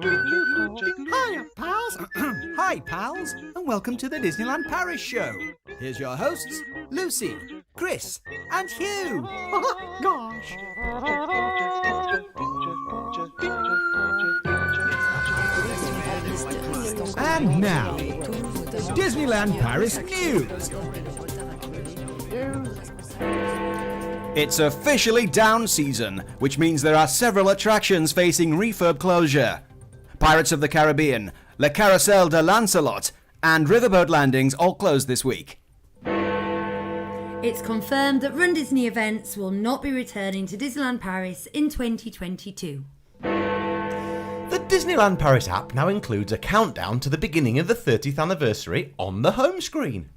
Hiya, pals. Hi, pals, and welcome to the Disneyland Paris Show. Here's your hosts, Lucy, Chris, and Hugh. Gosh. And now, Disneyland Paris news. It's officially down season, which means there are several attractions facing refurb closure. Pirates of the Caribbean, La Caracelle de Lancelot, and Riverboat Landings all closed this week. It's confirmed that Run Disney events will not be returning to Disneyland Paris in 2022. The Disneyland Paris app now includes a countdown to the beginning of the 30th anniversary on the home screen.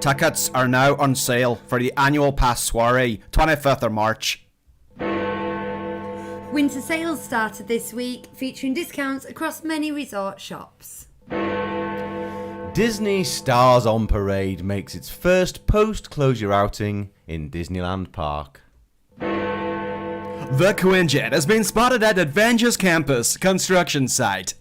Tickets are now on sale for the annual pass soiree, 25th of March. Winter sales started this week, featuring discounts across many resort shops. Disney Stars on Parade makes its first post-closure outing in Disneyland Park. The Quinjet has been spotted at Adventures Campus construction site.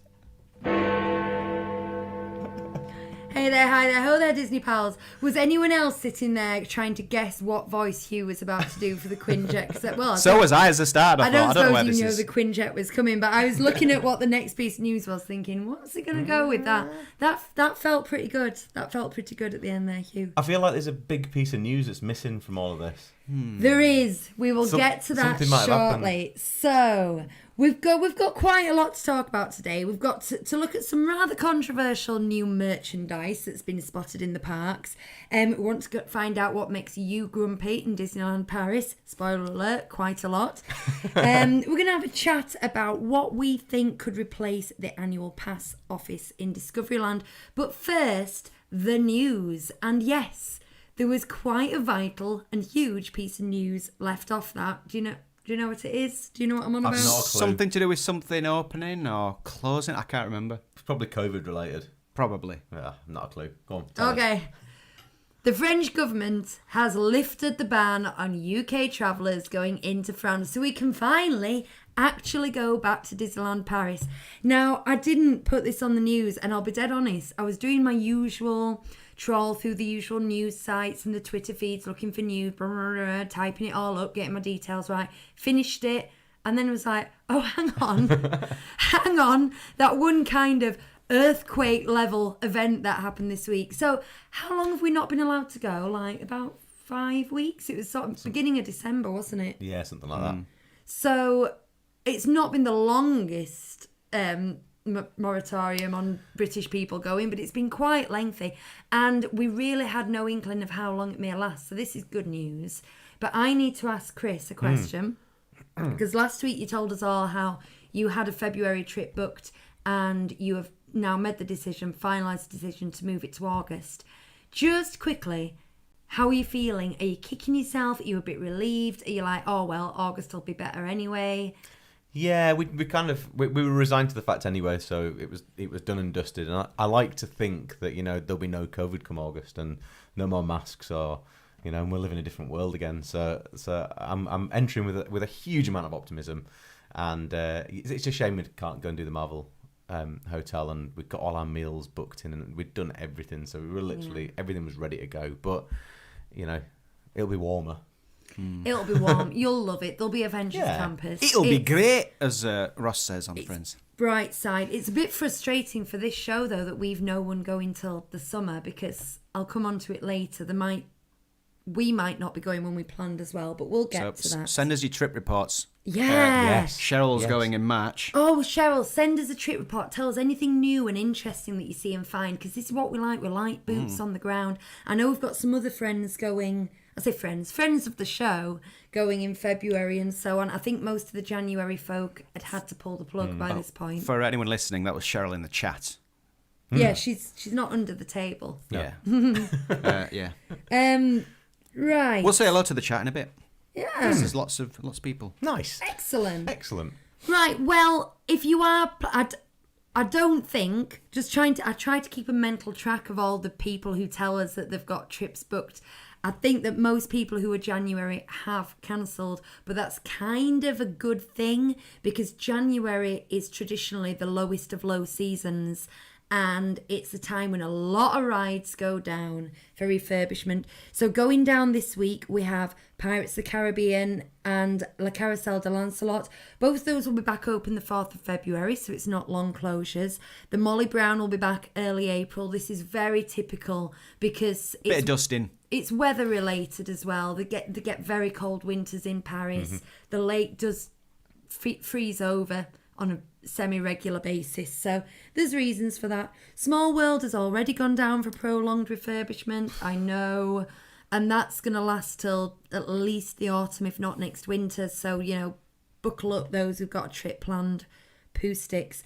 Hey there, hi there, ho there, Disney pals. Was anyone else sitting there trying to guess what voice Hugh was about to do for the Quinjet? Well, So was I as a start. I don't know where suppose this you know is. the Quinjet was coming, but I was looking at what the next piece of news was, thinking, what's it going to go with that? That felt pretty good. That felt pretty good at the end there, Hugh. I feel like there's a big piece of news that's missing from all of this. There is. We will get to that something might have shortly. So we've got quite a lot to talk about today. We've got to look at some rather controversial new merchandise that's been spotted in the parks. We want to find out what makes you grumpy in Disneyland Paris. Spoiler alert, quite a lot. We're going to have a chat about what we think could replace the annual pass office in Discoveryland. But first, the news. And yes, there was quite a vital and huge piece of news left off that. Do you know what it is? Do you know what I'm on about? I've not a clue. Something to do with something opening or closing? I can't remember. It's probably COVID related. Probably. Yeah, not a clue. Go on. Tell us. Okay. The French government has lifted the ban on UK travellers going into France, so we can finally actually go back to Disneyland Paris. Now, I didn't put this on the news, and I'll be dead honest. I was doing my usual trawl through the usual news sites and the Twitter feeds, looking for news, blah, blah, blah, typing it all up, getting my details right. Finished it, and then it was like, oh, hang on. Hang on. That one kind of earthquake level event that happened this week. So how long have we not been allowed to go? Like about 5 weeks? It was sort of beginning of December, wasn't it? Yeah, something like that. So it's not been the longest moratorium on British people going, but it's been quite lengthy, and we really had no inkling of how long it may last. So this is good news. But I need to ask Chris a question, because last week you told us all how you had a February trip booked and you have now made the decision, finalised the decision to move it to August. Just quickly, how are you feeling? Are you kicking yourself? Are you a bit relieved? Are you like, oh well, August will be better anyway? Yeah, we were resigned to the fact anyway, so it was done and dusted. And I like to think that there'll be no COVID come August and no more masks, or and we'll live in a different world again. So I'm entering with a huge amount of optimism, and it's a shame we can't go and do the Marvel hotel, and we've got all our meals booked in, and we'd done everything, so we were literally everything was ready to go. But it'll be warmer. It'll be warm. You'll love it. There'll be Avengers Campus. It'll be great, as Ross says on Friends. Bright side. It's a bit frustrating for this show, though, that we've no one going till the summer, because I'll come on to it later. We might not be going when we planned as well, but we'll get to that. Send us your trip reports. Yeah. Yes. Cheryl's going in March. Oh, Cheryl, send us a trip report. Tell us anything new and interesting that you see and find, because this is what we like. We like boots on the ground. I know we've got some other friends going. I say friends of the show going in February and so on. I think most of the January folk had to pull the plug by this point. For anyone listening, that was Cheryl in the chat. Yeah, she's not under the table. Yeah. Yeah. Right. We'll say hello to the chat in a bit. Yeah. There's lots of people. Nice. Excellent. Right. Well, if you are, I don't think, I try to keep a mental track of all the people who tell us that they've got trips booked. I think that most people who are January have cancelled, but that's kind of a good thing because January is traditionally the lowest of low seasons. And it's a time when a lot of rides go down for refurbishment. So going down this week, we have Pirates of the Caribbean and La Caracelle de Lancelot. Both those will be back open the 4th of February, so it's not long closures. The Molly Brown will be back early April. This is very typical because Bit of dusting. it's weather related as well. They get very cold winters in Paris. The lake does freeze over on a semi-regular basis, so there's reasons for that. Small World has already gone down for prolonged refurbishment, I know, and that's going to last till at least the autumn, if not next winter, so buckle up those who've got a trip planned. Poo sticks.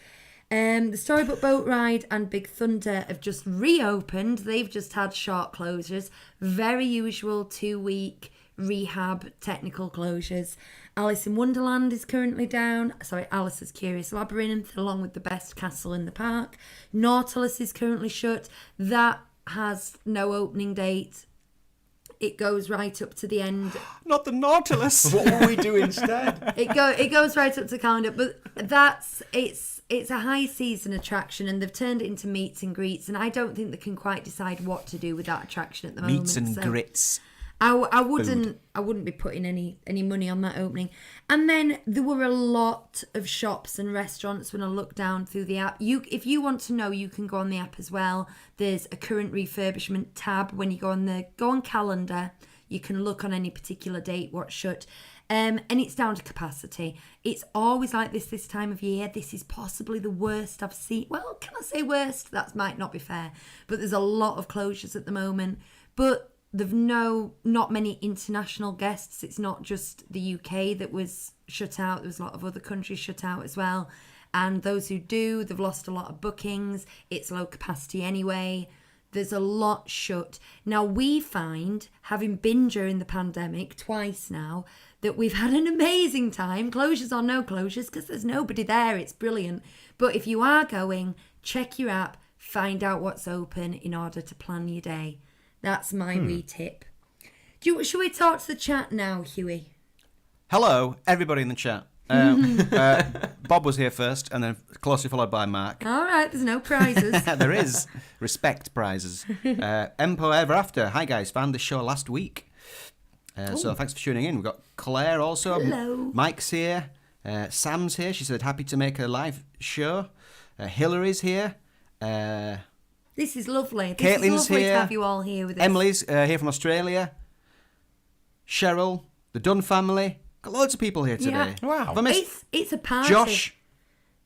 The Storybook Boat Ride and Big Thunder have just reopened. They've just had short closures, very usual 2-week rehab technical closures. Alice in Wonderland is currently down. Alice's Curious Labyrinth, along with the best castle in the park. Nautilus is currently shut. That has no opening date. It goes right up to the end. Not the Nautilus. What will we do instead? It goes right up to calendar, but it's a high season attraction, and they've turned it into meets and greets, and I don't think they can quite decide what to do with that attraction at the moment. Meats and grits. I wouldn't be putting any money on that opening. And then there were a lot of shops and restaurants when I looked down through the app. If you want to know, you can go on the app as well. There's a current refurbishment tab. When you go on calendar, you can look on any particular date what's shut. And it's down to capacity. It's always like this time of year. This is possibly the worst I've seen. Well, can I say worst? That might not be fair. But there's a lot of closures at the moment. But there've not many international guests. It's not just the UK that was shut out. There was a lot of other countries shut out as well. And those who do, they've lost a lot of bookings. It's low capacity anyway. There's a lot shut. Now, we find, having been during the pandemic twice now, that we've had an amazing time, closures or no closures, because there's nobody there. It's brilliant. But if you are going, check your app, find out what's open in order to plan your day. That's my wee tip. Should we talk to the chat now, Huey? Hello, everybody in the chat. Bob was here first, and then closely followed by Mark. All right, there's no prizes. There is respect prizes. Empo Ever After. Hi guys, found this show last week. So thanks for tuning in. We've got Claire also. Hello. Mike's here. Sam's here. She said happy to make a live show. Hillary's here. This is lovely. Caitlin's lovely here. to have you all here with us. Emily's here from Australia. Cheryl, the Dunn family. Got loads of people here today. Yeah. Wow. Have I missed It's a party. Josh?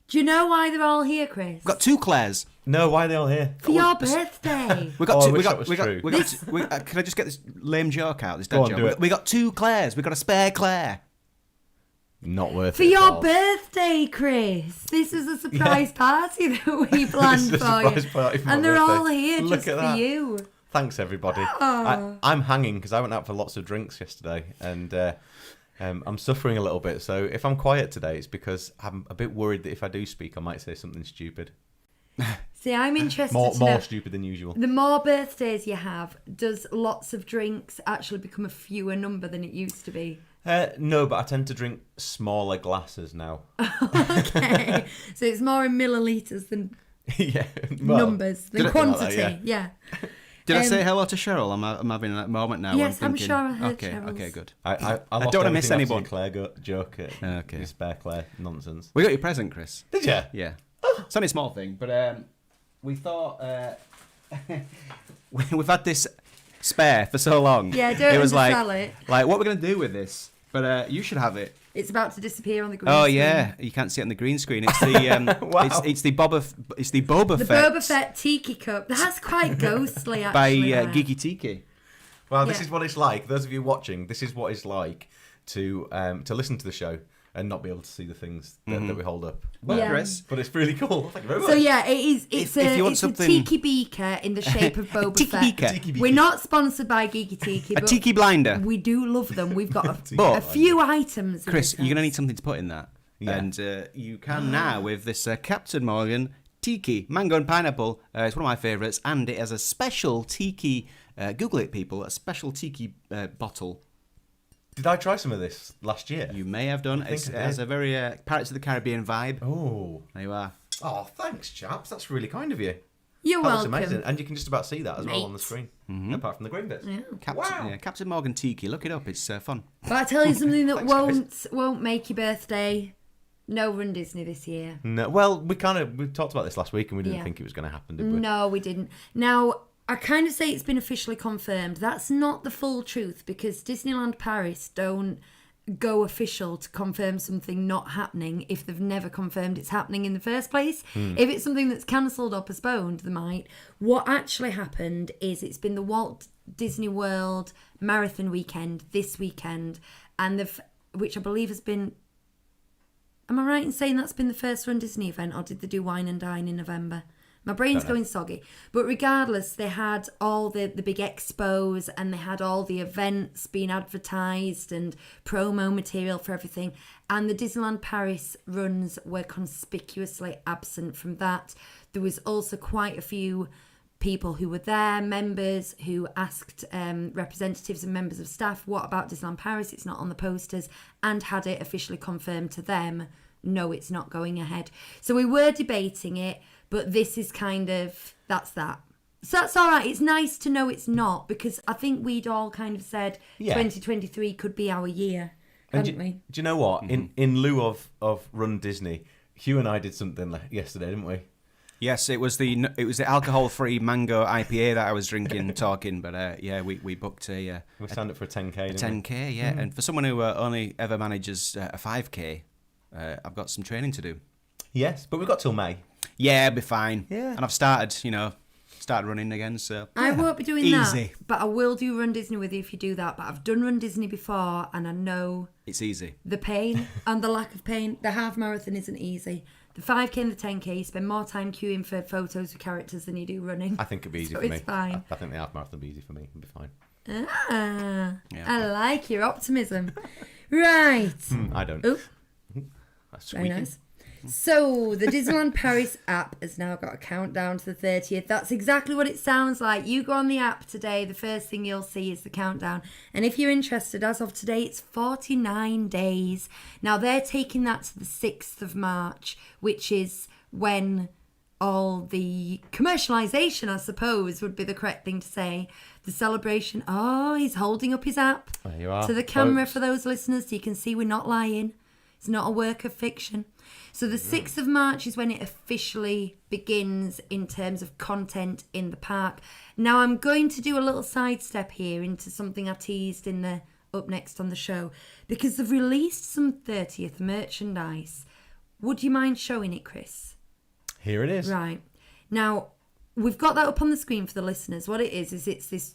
Do you know why they're all here, Chris? We've got 2 Claires. No, why are they all here? For your birthday. We got Oh, I two. wish that was true. Can I just get this lame joke out? This Go dead on, joke. do it. We got 2 Claires. We got a spare Claire. Not worth For it. your at all. birthday, Chris. This is a surprise party that we planned This is a for you. surprise party for my And they're birthday. all here Look just at for that. you. Thanks, everybody. I'm hanging because I went out for lots of drinks yesterday, and I'm suffering a little bit. So if I'm quiet today, it's because I'm a bit worried that if I do speak, I might say something stupid. See, I'm interested More to know. stupid than usual. The more birthdays you have, does lots of drinks actually become a fewer number than it used to be? No, but I tend to drink smaller glasses now. Okay. So it's more in millilitres than Yeah, well, numbers, than something like quantity. that, yeah. Did I say hello to Cheryl? I'm having a moment now. Yes, where I'm thinking, sure I heard Okay, Cheryl's. okay, good. I don't wanna miss anyone. Claire joke at Okay. your spare Claire nonsense. We got your present, Chris. Did you? Yeah. It's only a small thing, but we thought we've had this spare for so long. Yeah, don't it was undersell it. Like, what we're going to do with this? But you should have it. It's about to disappear on the green Oh screen. yeah, you can't see it on the green screen. It's the Wow. it's the Boba The Fett Boba Fett Tiki cup. That's quite ghostly, by actually. that. Gigi Tiki. Well, this Yeah. is what it's like. Those of you watching, this is what it's like to listen to the show and not be able to see the things that we hold up. Well, Yeah. Chris, But it's really cool. Thank you very much. So yeah, it is. It's If you want it's something- a tiki beaker in the shape of Boba Tiki Fett. beaker. Tiki beaker. We're not sponsored by Gigi Tiki, a but Tiki blinder. we do love them. We've got But- a few items. in Chris, this you're going to house. need something to put in that. Yeah. And you can now with this Captain Morgan Tiki, mango and pineapple. It's one of my favourites, and it has a special Tiki. Google it, people. A special Tiki bottle. Did I try some of this last year? You may have done. It has a very Pirates of the Caribbean vibe. Oh. There you are. Oh, thanks, chaps. That's really kind of you. You're That looks welcome. amazing. And you can just about see that as well on the Mate. screen. Mm-hmm. Apart from the green bits. Yeah. Captain Morgan Tiki. Look it up. It's fun. But I tell you something that Thanks, won't make your birthday. No Run Disney this year. No, well, we talked about this last week and we didn't Yeah. think it was going to happen, did we? No, we didn't. Now, I kind of say it's been officially confirmed. That's not the full truth because Disneyland Paris don't go official to confirm something not happening if they've never confirmed it's happening in the first place. If it's something that's cancelled or postponed, they might. What actually happened is it's been the Walt Disney World Marathon weekend this weekend, and which I believe has been... Am I right in saying that's been the first Run Disney event, or did they do Wine and Dine in November? My brain's going soggy. But regardless, they had all the big expos and they had all the events being advertised and promo material for everything. And the Disneyland Paris runs were conspicuously absent from that. There was also quite a few people who were there, members who asked representatives and members of staff, what about Disneyland Paris? It's not on the posters, and had it officially confirmed to them, no, it's not going ahead. So we were debating it, but this is that's that. So that's all right. It's nice to know it's not, because I think we'd all kind of said 2023 could be our year, hadn't we? Do you know what? In lieu of Run Disney, Hugh and I did something yesterday, didn't we? Yes, it was the alcohol-free mango IPA that I was drinking, talking. But we booked We signed up for a 10K. a 10K. Yeah, and for someone who only ever manages a 5K, I've got some training to do. Yes, but we've got till May. Yeah, I'll be fine. Yeah. And I've started running again. So I won't be doing Easy. that, but I will do Run Disney with you if you do that. But I've done Run Disney before, and I know it's easy. the pain and the lack of pain. The half marathon isn't easy. The 5K and the 10K, you spend more time queuing for photos of characters than you do running. I think it'd be easy So for me. it's fine. I think the half marathon would be easy for me. It'd be fine. Ah, Yeah. I like your optimism. Right. I don't. Oh, That's very squeaky. nice. So, the Disneyland Paris app has now got a countdown to the 30th. That's exactly what it sounds like. You go on the app today, the first thing you'll see is the countdown. And if you're interested, as of today, it's 49 days. Now, they're taking that to the 6th of March, which is when all the commercialisation, I suppose, would be the correct thing to say. The celebration. Oh, he's holding up his app There you are, to the camera folks. for those listeners so you can see we're not lying. It's not a work of fiction. So the 6th of March is when it officially begins in terms of content in the park. Now I'm going to do a little sidestep here into something I teased in the up next on the show, because they've released some 30th merchandise. Would you mind showing it, Chris? Here it is. Right. Now, we've got that up on the screen for the listeners. What it is it's this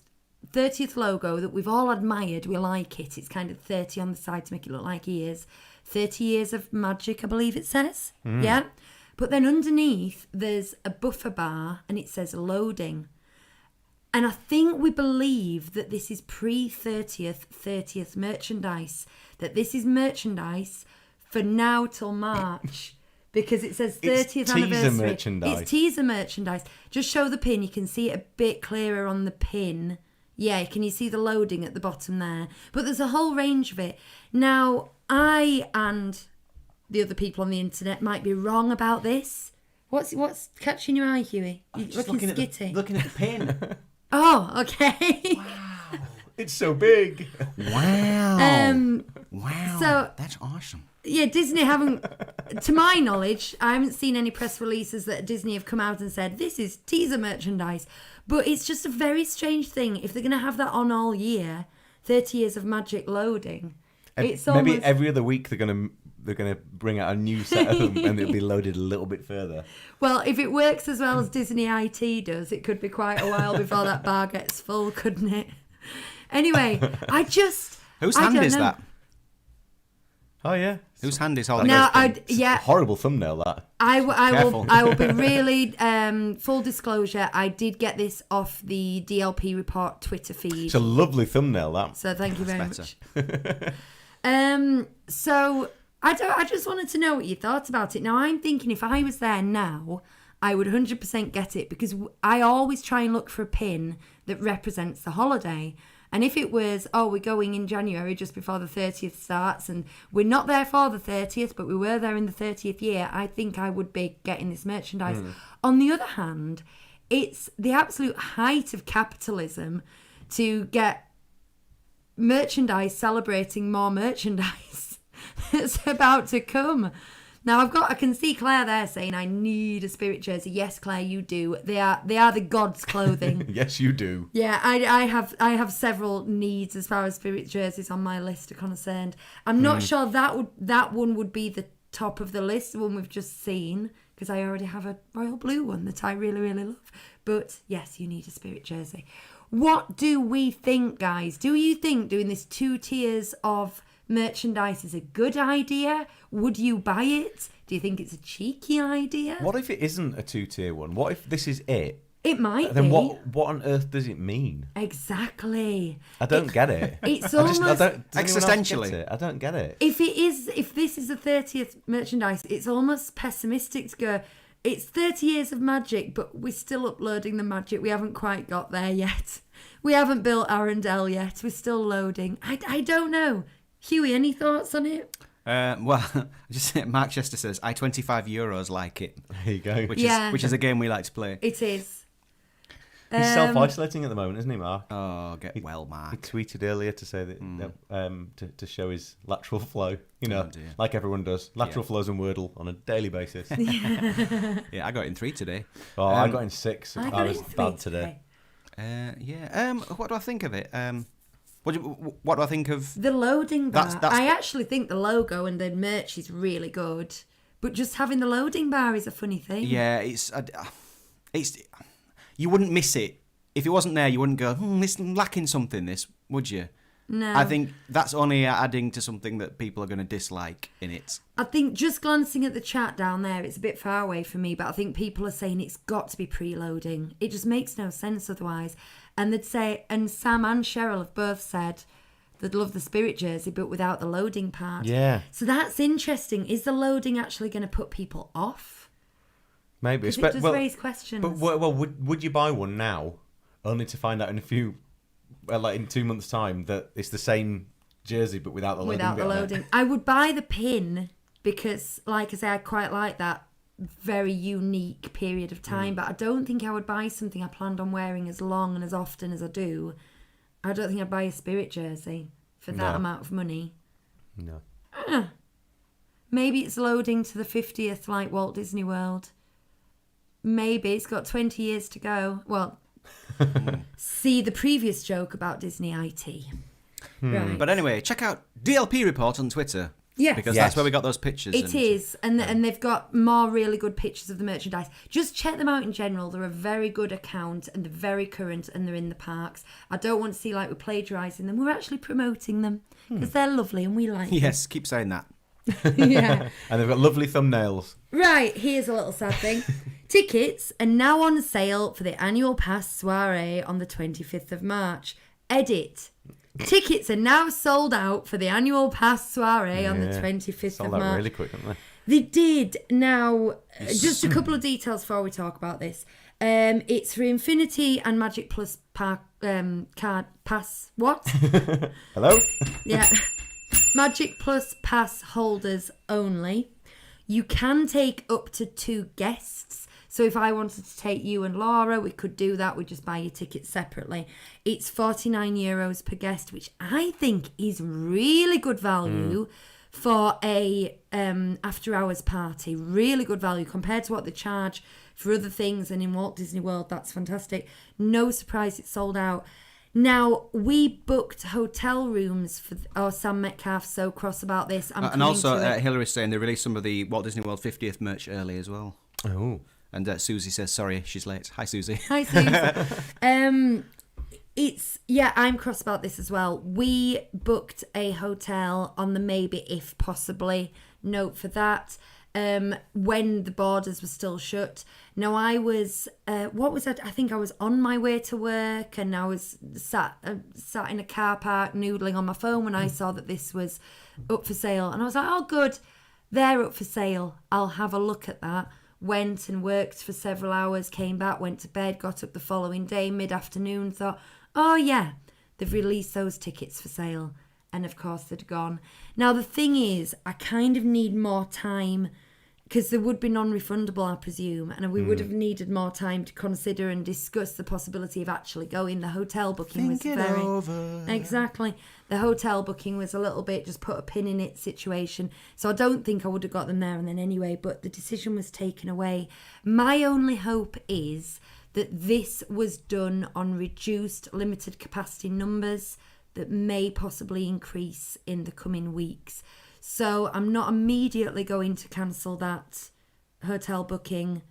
30th logo that we've all admired. We like it. It's kind of 30 on the side to make it look like years. 30 years of magic, I believe it says. Yeah. But then underneath, there's a buffer bar and it says loading. And I think we believe that this is pre-30th merchandise. That this is merchandise for now till March. Because it says 30th It's teaser anniversary. merchandise. It's teaser merchandise. Just show the pin. You can see it a bit clearer on the pin. Yeah, can you see the loading at the bottom there? But there's a whole range of it. Now, I and the other people on the internet might be wrong about this. What's catching your eye, Huey? You're Just looking looking skitty. looking at the pin. Oh, okay. It's so big. Wow. Wow. so- that's awesome. Yeah, Disney haven't, to my knowledge, I haven't seen any press releases that Disney have come out and said, this is teaser merchandise. But it's just a very strange thing. If they're going to have that on all year, 30 years of magic loading, it's Maybe almost... every other week they're gonna bring out a new set of them and it'll be loaded a little bit further. Well, if it works as well as Disney IT does, it could be quite a while before that bar gets full, couldn't it? Anyway, Whose I hand don't is know. that? Oh yeah. Whose hand is holding Now, it? Horrible thumbnail that. I Careful. will be really full disclosure. I did get this off the DLP Report Twitter feed, It's a lovely thumbnail that. so thank you very better. much. So I just wanted to know what you thought about it. Now I'm thinking if I was there now, I would 100% get it, because I always try and look for a pin that represents the holiday. And if it was, we're going in January just before the 30th starts, and we're not there for the 30th, but we were there in the 30th year, I think I would be getting this merchandise. On the other hand, it's the absolute height of capitalism to get merchandise celebrating more merchandise that's about to come. Now I can see Claire there saying, I need a Spirit jersey. Yes, Claire, you do. They are the gods' clothing. Yes, you do. Yeah, I have several needs as far as Spirit jerseys on my list are concerned. I'm not sure that one would be the top of the list, the one we've just seen, because I already have a royal blue one that I really, really love. But yes, you need a Spirit jersey. What do we think, guys? Do you think doing this 2 tiers of merchandise is a good idea? Would you buy it? Do you think it's a cheeky idea? What if it isn't a 2-tier one? What if this is it? It might then be. What on earth does it mean? Exactly. I don't get it. It's does almost anyone else existentially. get it? I don't get it. If this is the 30th merchandise, it's almost pessimistic to go, it's 30 years of magic, but we're still uploading the magic. We haven't quite got there yet. We haven't built Arundel yet. We're still loading. I don't know. Huey, any thoughts on it? Well, just Mark Chester says, I 25 euros like it. There you go. Which is a game we like to play. It is. He's self-isolating at the moment, isn't he, Mark? Oh, well, He Mark. tweeted earlier to say that to show his lateral flow, dear. like everyone does. Lateral flows and Wordle on a daily basis. Yeah, I got it in 3 today. Oh, I got in 6. I I got was in 3 bad today. What do I think of it? What do I think of... The loading bar. That's- I actually think the logo and the merch is really good. But just having the loading bar is a funny thing. Yeah, it's you wouldn't miss it. If it wasn't there, you wouldn't go, this lacking something, this, would you? No. I think that's only adding to something that people are going to dislike in it. I think just glancing at the chat down there, it's a bit far away from me, but I think people are saying it's got to be preloading. It just makes no sense otherwise. And they'd say, and Sam and Cheryl have both said they'd love the Spirit jersey, but without the loading part. Yeah. So that's interesting. Is the loading actually going to put people off? Maybe. Because it does raise questions. But would you buy one now, only to find out in a few, in 2 months' time, that it's the same jersey but without the loading? Without the loading. I would buy the pin because, like I say, I quite like that very unique period of time, but I don't think I would buy something I planned on wearing as long and as often as I do. I don't think I'd buy a Spirit jersey for that amount of money. No. Maybe it's loading to the 50th like Walt Disney World. Maybe it's got 20 years to go. Well, see the previous joke about Disney IT. Right. But anyway, check out DLP Report on Twitter. Yes. Because that's where we got those pictures. It is. And they've got more really good pictures of the merchandise. Just check them out in general. They're a very good account and they're very current and they're in the parks. I don't want to see like we're plagiarising them. We're actually promoting them because they're lovely and we like them. Yes, keep saying that. Yeah. And they've got lovely thumbnails. Right, here's a little sad thing. Tickets are now on sale for the annual pass soiree on the 25th of March. Edit. Tickets are now sold out for the annual pass soiree on the 25th Sold of out March. really quick, didn't they? They did. Now, just a couple of details before we talk about this. It's for Infinity and Magic Plus card pass. What? Hello? Yeah. Magic Plus pass holders only. You can take up to 2 guests. So if I wanted to take you and Laura, we could do that. We just buy your tickets separately. It's €49 per guest, which I think is really good value for a after hours party. Really good value compared to what they charge for other things. And in Walt Disney World, that's fantastic. No surprise it's sold out. Now, we booked hotel rooms for Sam Metcalf's so cross about this. And also, Hillary's saying they released some of the Walt Disney World 50th merch early as well. Oh. And Susie says, sorry, she's late. Hi, Susie. Hi, Susie. I'm cross about this as well. We booked a hotel on the maybe if possibly note for that. When the borders were still shut. Now I was, what was that? I think I was on my way to work and I was sat in a car park noodling on my phone when I saw that this was up for sale. And I was like, oh good, they're up for sale. I'll have a look at that. went and worked for several hours, came back, went to bed, got up the following day, mid-afternoon, thought, oh yeah, they've released those tickets for sale. And of course they'd gone. Now the thing is, I kind of need more time, because there would be non-refundable, I presume, and we would have needed more time to consider and discuss the possibility of actually going. The hotel booking was very... over. Exactly. The hotel booking was a little bit just put a pin in it situation. So I don't think I would have got them there and then anyway, but the decision was taken away. My only hope is that this was done on reduced limited capacity numbers that may possibly increase in the coming weeks. So I'm not immediately going to cancel that hotel booking,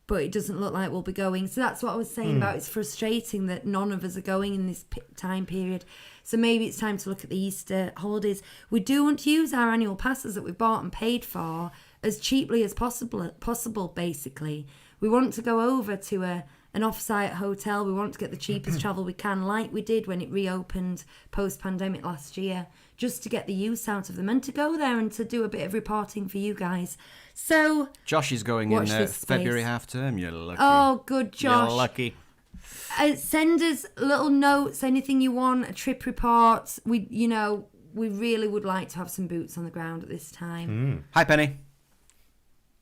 but it doesn't look like we'll be going. So that's what I was saying about it's frustrating that none of us are going in this time period. So maybe it's time to look at the Easter holidays. We do want to use our annual passes that we bought and paid for as cheaply as possible, basically. We want to go over to an off-site hotel. We want to get the cheapest travel we can, like we did when it reopened post-pandemic last year, just to get the use out of them and to go there and to do a bit of reporting for you guys. So Josh is going in watch this space. February half term. You're lucky. Oh, good, Josh. You're lucky. Send us little notes, anything you want, a trip report. We really would like to have some boots on the ground at this time. Hi, Penny.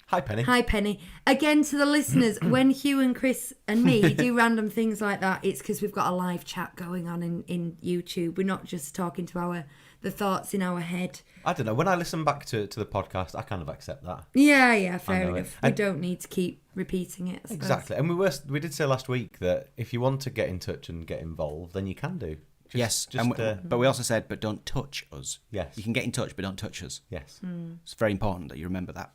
Hi, Penny. Hi, Penny. Again, to the listeners, when Hugh and Chris and me do random things like that, it's because we've got a live chat going on in YouTube. We're not just talking to the thoughts in our head. I don't know. When I listen back to the podcast, I kind of accept that. Yeah, fair enough. We And- don't need to keep repeating it, I suppose. Exactly. And we did say last week that if you want to get in touch and get involved, then you can do. Yes, but we also said, but don't touch us. Yes. You can get in touch, but don't touch us. Yes. It's very important that you remember that.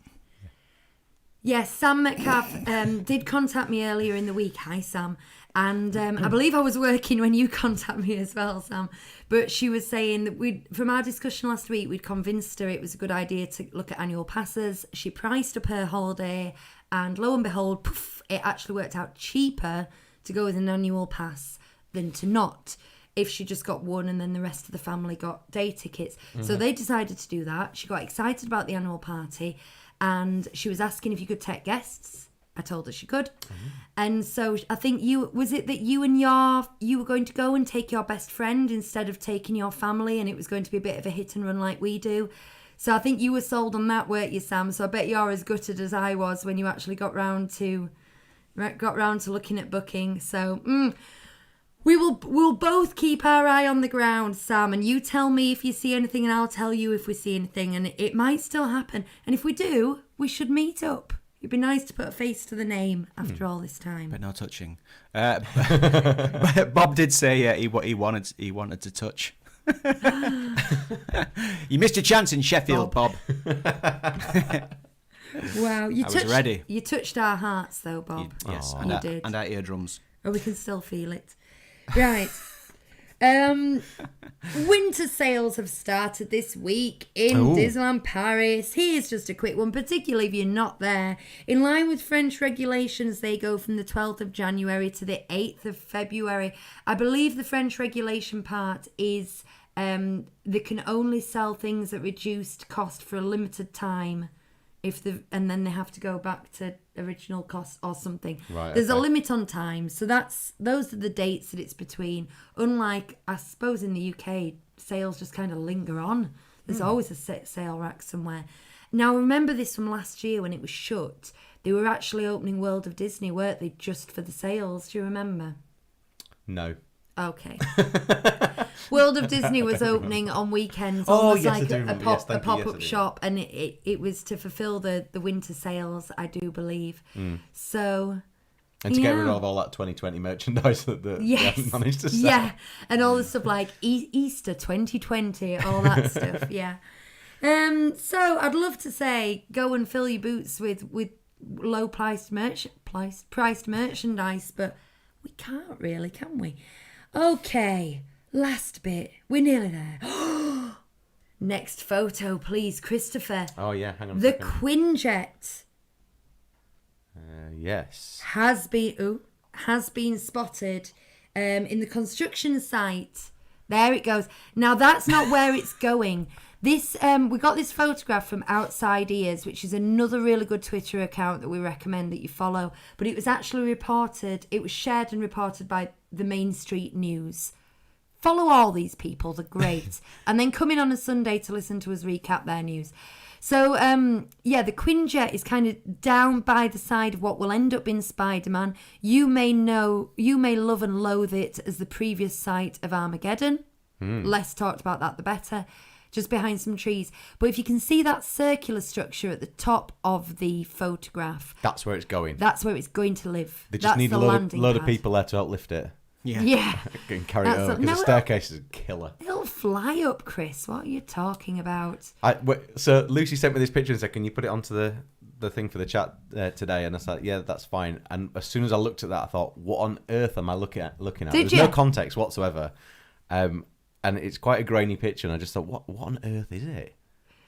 Yes, Sam Metcalf did contact me earlier in the week. Hi, Sam. And I believe I was working when you contacted me as well, Sam. But she was saying that from our discussion last week, we'd convinced her it was a good idea to look at annual passes. She priced up her holiday, and lo and behold, poof, it actually worked out cheaper to go with an annual pass than to not, if she just got one and then the rest of the family got day tickets. So they decided to do that. She got excited about the annual party, and she was asking if you could take guests. I told her she could. And so I think you were going to go and take your best friend instead of taking your family, and it was going to be a bit of a hit and run like we do. So I think you were sold on that, weren't you, Sam? So I bet you're as gutted as I was when you actually got round to looking at booking. So we'll both keep our eye on the ground, Sam, and you tell me if you see anything and I'll tell you if we see anything, and it might still happen. And if we do, we should meet up. It'd be nice to put a face to the name after all this time. But no touching. Bob did say he wanted to touch. You missed your chance in Sheffield, Bob. Wow, I was ready. You touched our hearts, though, Bob. Yes, you did. And our eardrums. Oh, we can still feel it. Right. Winter sales have started this week in Disneyland Paris. Here's just a quick one, particularly if you're not there. In line with French regulations, they go from the 12th of January to the 8th of February. I believe the French regulation part is they can only sell things at reduced cost for a limited time, and then they have to go back to original cost or something. Right, There's a limit on time, so those are the dates that it's between. Unlike, I suppose, in the UK, sales just kind of linger on. There's always a sale rack somewhere. Now, remember this from last year when it was shut. They were actually opening World of Disney, weren't they, just for the sales? Do you remember? No. Okay. World of Disney was opening on weekends, almost like a pop-up shop, and it was to fulfill the winter sales, I do believe. So, and to get rid of all that 2020 merchandise that they haven't managed to sell. Yeah, and all the stuff like Easter 2020, all that stuff, yeah. So I'd love to say go and fill your boots with low-priced merchandise, but we can't really, can we? Okay, last bit. We're nearly there. Next photo, please, Christopher. Oh, yeah, hang on a The second. Quinjet Yes. has been spotted in the construction site. There it goes. Now, that's not where it's going. This we got this photograph from Outside Ears, which is another really good Twitter account that we recommend that you follow. But it was actually shared and reported by the Main Street News. Follow all these people, they're great. And then come in on a Sunday to listen to us recap their news. So, the Quinjet is kind of down by the side of what will end up in Spider-Man. You may love and loathe it as the previous site of Armageddon. Less talked about that, the better. Just behind some trees. But if you can see that circular structure at the top of the photograph... That's where it's going. That's where it's going to live. They just need a load of people there to help lift it. Yeah. And carry it over, because the staircase is a killer. It'll fly up, Chris. What are you talking about? So Lucy sent me this picture and said, can you put it onto the thing for the chat today? And I said, yeah, that's fine. And as soon as I looked at that, I thought, what on earth am I looking at? There's no context whatsoever. And it's quite a grainy picture, and I just thought, what on earth is it?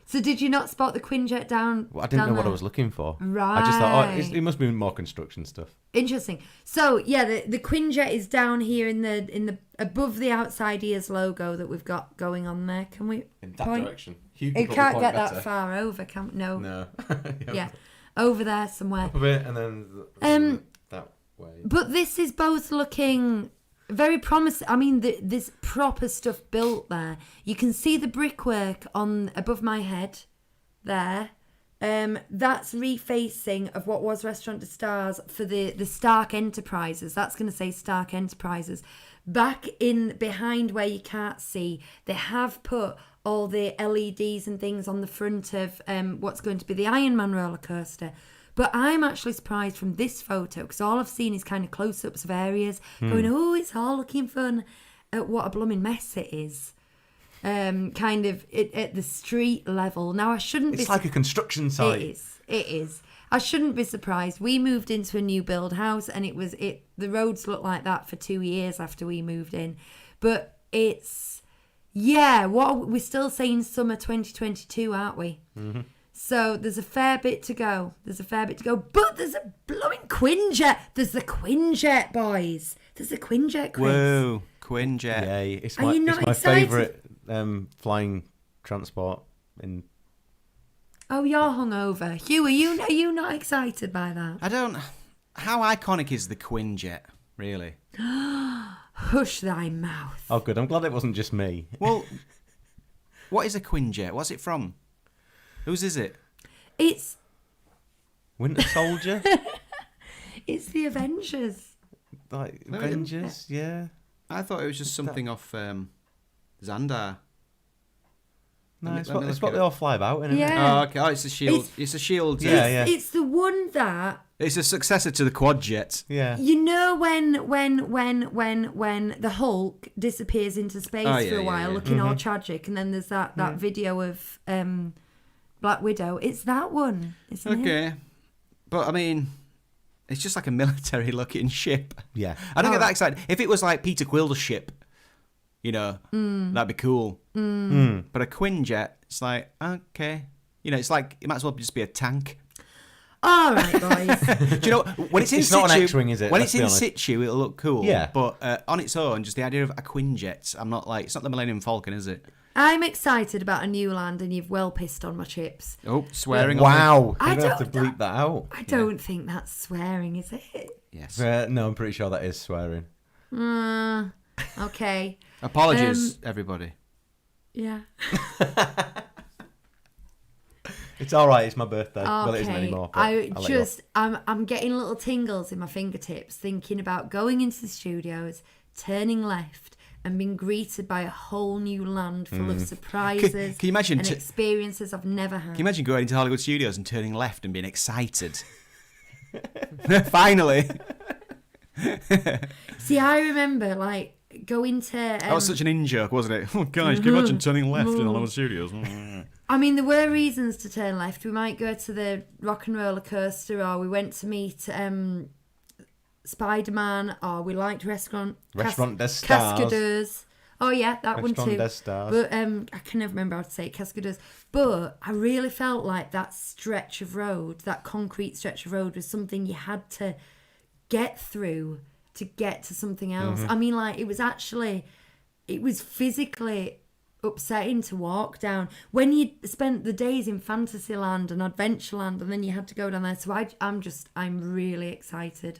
So did you not spot the Quinjet down? Well, I didn't know what I was looking for. Right. I just thought, it must be more construction stuff. Interesting. So yeah, the Quinjet is down here in the above the Outside Ears logo that we've got going on there. Can we in that point? Direction? It can't get that far over, can no? No. Yeah, over there somewhere. Up a bit, and then that way. But this is both looking very promising. I mean, there's proper stuff built there. You can see the brickwork on above my head there. That's refacing of what was Restaurant de Stars for the Stark Enterprises. That's going to say Stark Enterprises. Back in behind where you can't see, they have put all the LEDs and things on the front of what's going to be the Iron Man roller coaster. But I'm actually surprised from this photo, because all I've seen is kind of close-ups of areas going, oh, it's all looking fun, at what a blooming mess it is. Kind of at the street level. Now, I shouldn't be... It's like a construction site. It is. I shouldn't be surprised. We moved into a new build house, and the roads looked like that for 2 years after we moved in. But it's... Yeah, we're still saying summer 2022, aren't we? Mm-hmm. So there's a fair bit to go. But there's a blowing Quinjet. There's the Quinjet, boys. There's the Quinjet, Chris. Whoa, Quinjet. Yay. It's my favourite flying transport. Oh, you're hungover. Hugh, are you not excited by that? I don't... How iconic is the Quinjet, really? Hush thy mouth. Oh, good. I'm glad it wasn't just me. Well, what is a Quinjet? What's it from? Whose is it? It's... Winter Soldier? It's the Avengers. Like, Avengers, yeah. I thought it was just something off Xandar. No, it's what they all fly about, isn't it? Yeah. Oh, okay. Oh, it's a shield. It's a shield. Yeah. It's the one that... It's a successor to the Quadjet. Yeah. You know when the Hulk disappears into space for a while, looking all tragic, and then there's that video of Black Widow. It's that one, isn't it? Okay. But, I mean, it's just like a military-looking ship. Yeah. I don't get that excited. If it was like Peter Quill's ship, that'd be cool. But a Quinjet, it's like, okay. It's like, it might as well just be a tank. All right, boys. Do you know, when it's in situ... It's not an X-Wing, is it? When it's in situ, it'll look cool. Yeah. But on its own, just the idea of a Quinjet, I'm not like... It's not the Millennium Falcon, is it? I'm excited about a new land, and you've well pissed on my chips. Oh, swearing. Wow. I You're going to have to bleep that out. I don't think that's swearing, is it? Yes. No, I'm pretty sure that is swearing. Okay. Apologies, everybody. Yeah. It's all right. It's my birthday. Okay. Well, it isn't anymore. I'm getting little tingles in my fingertips thinking about going into the studios, turning left, and being greeted by a whole new land full of surprises can you imagine and experiences I've never had. Can you imagine going into Hollywood Studios and turning left and being excited? Finally. See, I remember going to... that was such an in-joke, wasn't it? Oh, guys, can you imagine turning left in Hollywood Studios? I mean, there were reasons to turn left. We might go to the Rock and Roller Coaster, or we went to meet Spider-Man, or we liked Restaurant des Stars. Cascadeurs. Oh, yeah, that one too. Des Stars. But I can never remember how to say it, Cascadeurs. But I really felt like that stretch of road, that concrete stretch of road, was something you had to get through to get to something else. I mean, it was physically upsetting to walk down when you spent the days in Fantasyland and Adventureland, and then you had to go down there. So I'm really excited.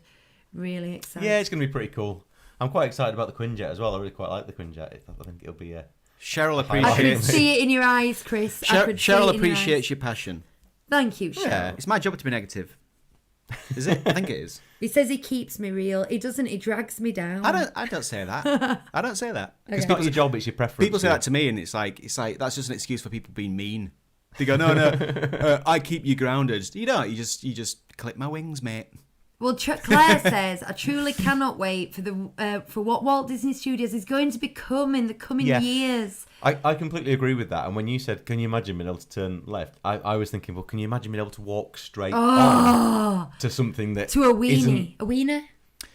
Really excited. Yeah, it's going to be pretty cool. I'm quite excited about the Quinjet as well. I really quite like the Quinjet. I think it'll be Cheryl I could appreciates. see it in your eyes, Chris. I could see it Cheryl in your eyes. appreciates your passion. Thank you, Cheryl. Yeah, it's my job to be negative. Is it? I think it is. He says he keeps me real. He doesn't. He drags me down. I don't say that. I don't say that. It's not your job, it's your preference. People say that to me, and it's like that's just an excuse for people being mean. They go, no, I keep you grounded. You don't. You just clip my wings, mate. Well, Claire says, I truly cannot wait for what Walt Disney Studios is going to become in the coming years. I completely agree with that. And when you said, can you imagine being able to turn left? I was thinking, well, can you imagine being able to walk straight on to something that to a weenie. isn't... A wiener?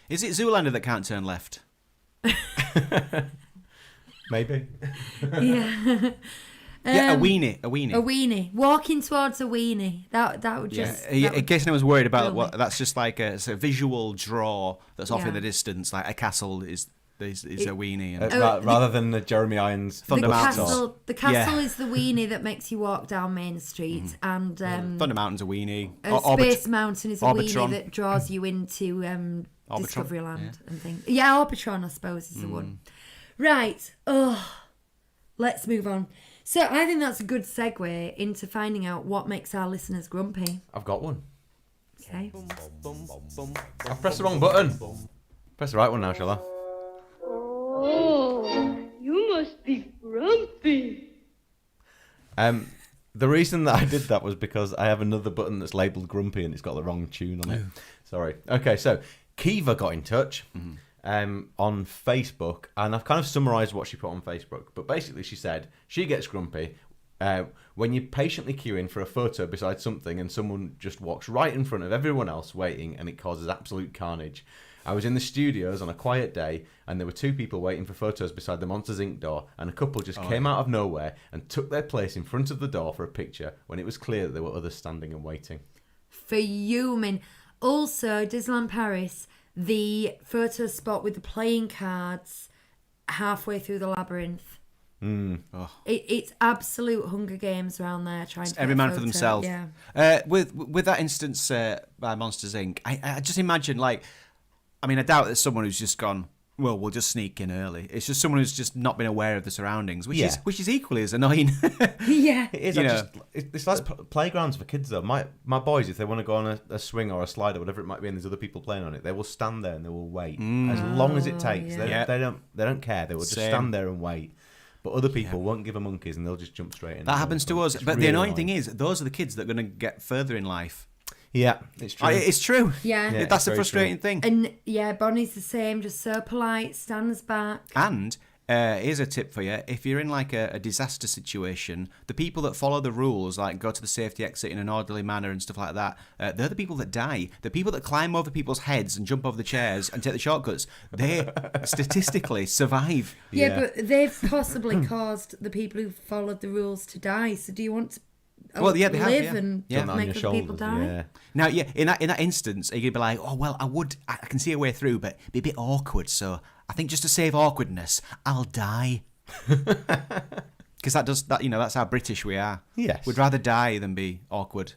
Is it Zoolander that can't turn left? Maybe. Yeah. Yeah, a weenie. A weenie. Walking towards a weenie. That would just... Yeah, that in case anyone's worried about brilliant. what that's just like it's a visual draw that's off in Yeah. the distance. Like a castle is a weenie. And Rather than the Jeremy Irons Thunder Mountains. The castle Yeah. is the weenie that makes you walk down Main Street, and Thunder Mountain's a weenie. Space Mountain is a Orbitron. weenie that draws you into Orbitron, Discoveryland and things. Yeah, Orbitron, I suppose, is the one. Right. Let's move on. So I think that's a good segue into finding out what makes our listeners grumpy. I've got one. Okay. I've pressed the wrong button. Press the right one now, shall I? Oh, you must be grumpy. The reason that I did that was because I have another button that's labelled grumpy and it's got the wrong tune on it. Sorry. Okay, so Kiva got in touch on Facebook, and I've kind of summarised what she put on Facebook. But basically she said she gets grumpy when you're patiently queuing for a photo beside something and someone just walks right in front of everyone else waiting, and it causes absolute carnage. I was in the studios on a quiet day, and there were two people waiting for photos beside the Monsters Inc. door, and a couple just came out of nowhere and took their place in front of the door for a picture when it was clear that there were others standing and waiting. Fuming. Also, Disneyland Paris, the photo spot with the playing cards halfway through the labyrinth. It's absolute Hunger Games around there trying to Every get a man for photo. themselves. Yeah. With that instance by Monsters Inc., I just imagine I doubt there's someone who's just gone, well, we'll just sneak in early. It's just someone who's just not been aware of the surroundings, which is equally as annoying. Yeah. It is. It's like playgrounds for kids, though. My boys, if they want to go on a swing or a slide or whatever it might be, and there's other people playing on it, they will stand there and they will wait as long as it takes. Yeah. They don't care. They will just stand there and wait. But other people won't give a monkeys and they'll just jump straight in. That happens to us. It's But really the annoying thing is, those are the kids that are going to get further in life. Yeah, it's true. It's true. Yeah. Yeah. That's the very frustrating thing. And yeah, Bonnie's the same, just so polite, stands back. And here's a tip for you. If you're in a disaster situation, the people that follow the rules, like go to the safety exit in an orderly manner and stuff like that, they're the people that die. The people that climb over people's heads and jump over the chairs and take the shortcuts, they statistically survive. Yeah, but they've possibly caused the people who followed the rules to die. So do you want to Well, yeah, they have, live yeah. and Yeah. make other people die? Yeah. Now, yeah, in that instance, are you gonna be like, oh well, I can see a way through, but it'd be a bit awkward. So I think just to save awkwardness, I'll die. Because that's how British we are. Yes. We'd rather die than be awkward.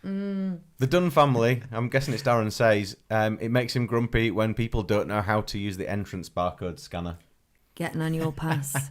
The Dunn family, I'm guessing it's Darren, says it makes him grumpy when people don't know how to use the entrance barcode scanner. Get an annual pass.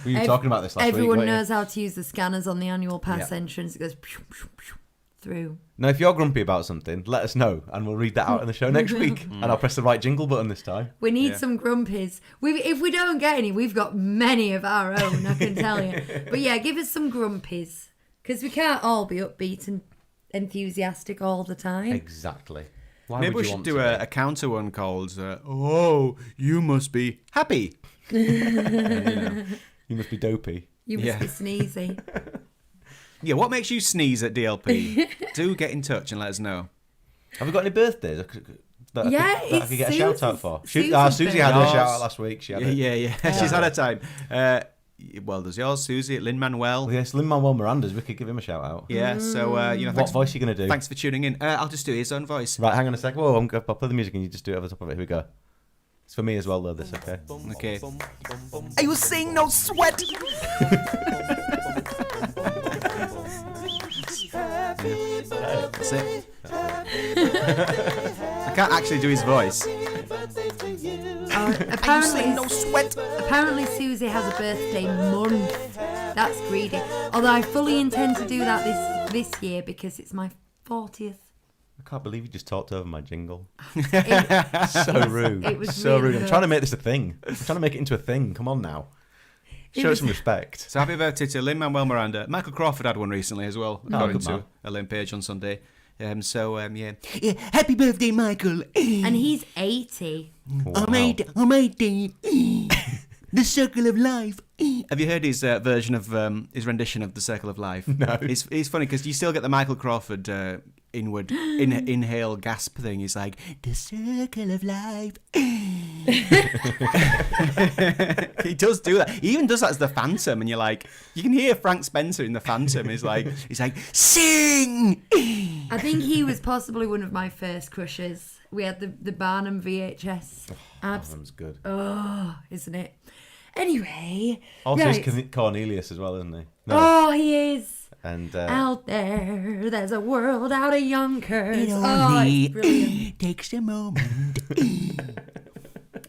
We were talking about this last week. Everyone weren't you? knows how to use the scanners on the annual pass Yeah. entrance. It goes pew, pew, pew, through. Now, if you're grumpy about something, let us know, and we'll read that out in the show next week. And I'll press the right jingle button this time. We need some grumpies. If we don't get any, we've got many of our own, I can tell you. But yeah, give us some grumpies. Because we can't all be upbeat and enthusiastic all the time. Exactly. Why Maybe would we you should want do to a counter one called, oh, you must be happy. You must be dopey. You must be sneezy. Yeah, what makes you sneeze at DLP? Do get in touch and let us know. Have we got any birthdays that I Yeah, could get a it's shout out Susie's- for? Susie's Susie had her birthday. shout out last week. She had it. Yeah. She's had her time. Well, there's yours, Susie, Lin Manuel. Well, yes, Lin Manuel Miranda's. We could give him a shout out. Yeah, so, What thanks, voice are you going to do? thanks for tuning in. I'll just do his own voice. Right, hang on a sec. Whoa, I'll play the music and you just do it over the top of it. Here we go. It's for me as well, though, this, okay? Okay. Are you seeing no sweat? That's it. I can't actually do his voice. Apparently Susie has a birthday month. That's greedy. Although I fully intend to do that this year because it's my 40th. I can't believe you just talked over my jingle. It, So rude. It was so really rude. I'm good. trying to make this a thing. I'm trying to make it into a thing. Come on now. Show some respect. So happy birthday to Lin Manuel Miranda. Michael Crawford had one recently as well, according good to man. Elaine Page on Sunday. Yeah. Happy birthday, Michael. And he's 80. Wow. I'm 80. The Circle of Life. Have you heard his version of his rendition of The Circle of Life? No. It's funny because you still get the Michael Crawford inhale gasp thing. He's like, the Circle of Life. He does do that. He even does that as the Phantom, and you're like, you can hear Frank Spencer in the Phantom. He's like, sing. I think he was possibly one of my first crushes. We had the Barnum VHS. That was good. Oh, isn't it? Anyway. Also, right. he's Cornelius as well, isn't he? No. Oh, he is. And Out there's a world out of Yonkers. It's brilliant. Takes a moment.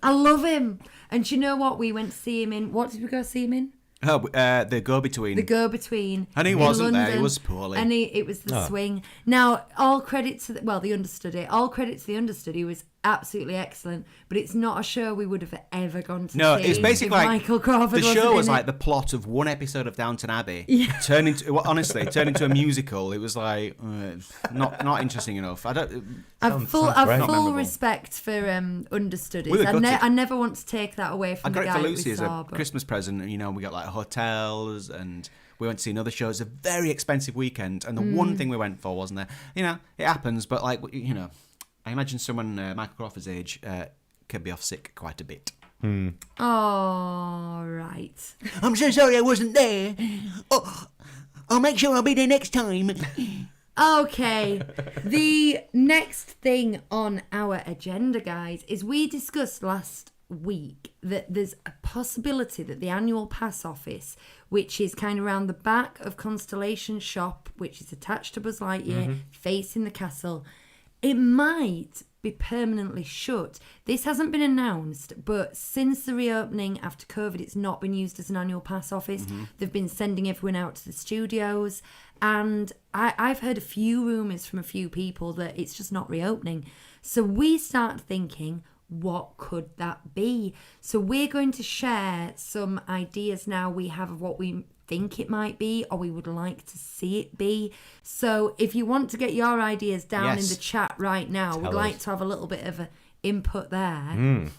I love him. And do you know what? We went to see him in... What did we go see him in? Oh, the Go-Between. The Go-Between. And he in wasn't there. He London. was poorly. And it was the swing. Now, all credit to the understudy. All credit to the understudy was absolutely excellent. But it's not a show we would have ever gone to see. No, it's basically if like Michael Crawford the wasn't show in was it. like the plot of one episode of Downton Abbey. Yeah. Turned into a musical. It was like not interesting enough. I've full memorable. respect for understudies. We were gutted. I never want to take that away I from got the it guy for that Lucy we as saw. a But Christmas present. You know, we got like hotels and we went to see another show. It was a very expensive weekend, and the one thing we went for wasn't there. You know, it happens, but like you know, I imagine someone Michael Crawford's age can be off sick quite a bit. oh, right. I'm so sorry I wasn't there. Oh, I'll make sure I'll be there next time. Okay, the next thing on our agenda, guys, is we discussed last week that there's a possibility that the annual pass office, which is kind of around the back of Constellation Shop, which is attached to Buzz Lightyear, facing the castle, it might be permanently shut. This hasn't been announced, but since the reopening after COVID, it's not been used as an annual pass office. They've been sending everyone out to the studios, and I've heard a few rumours from a few people that it's just not reopening. So we start thinking, what could that be? So we're going to share some ideas now we have of what we think it might be or we would like to see it be. So if you want to get your ideas down in the chat right now, we'd like to have a little bit of a input there.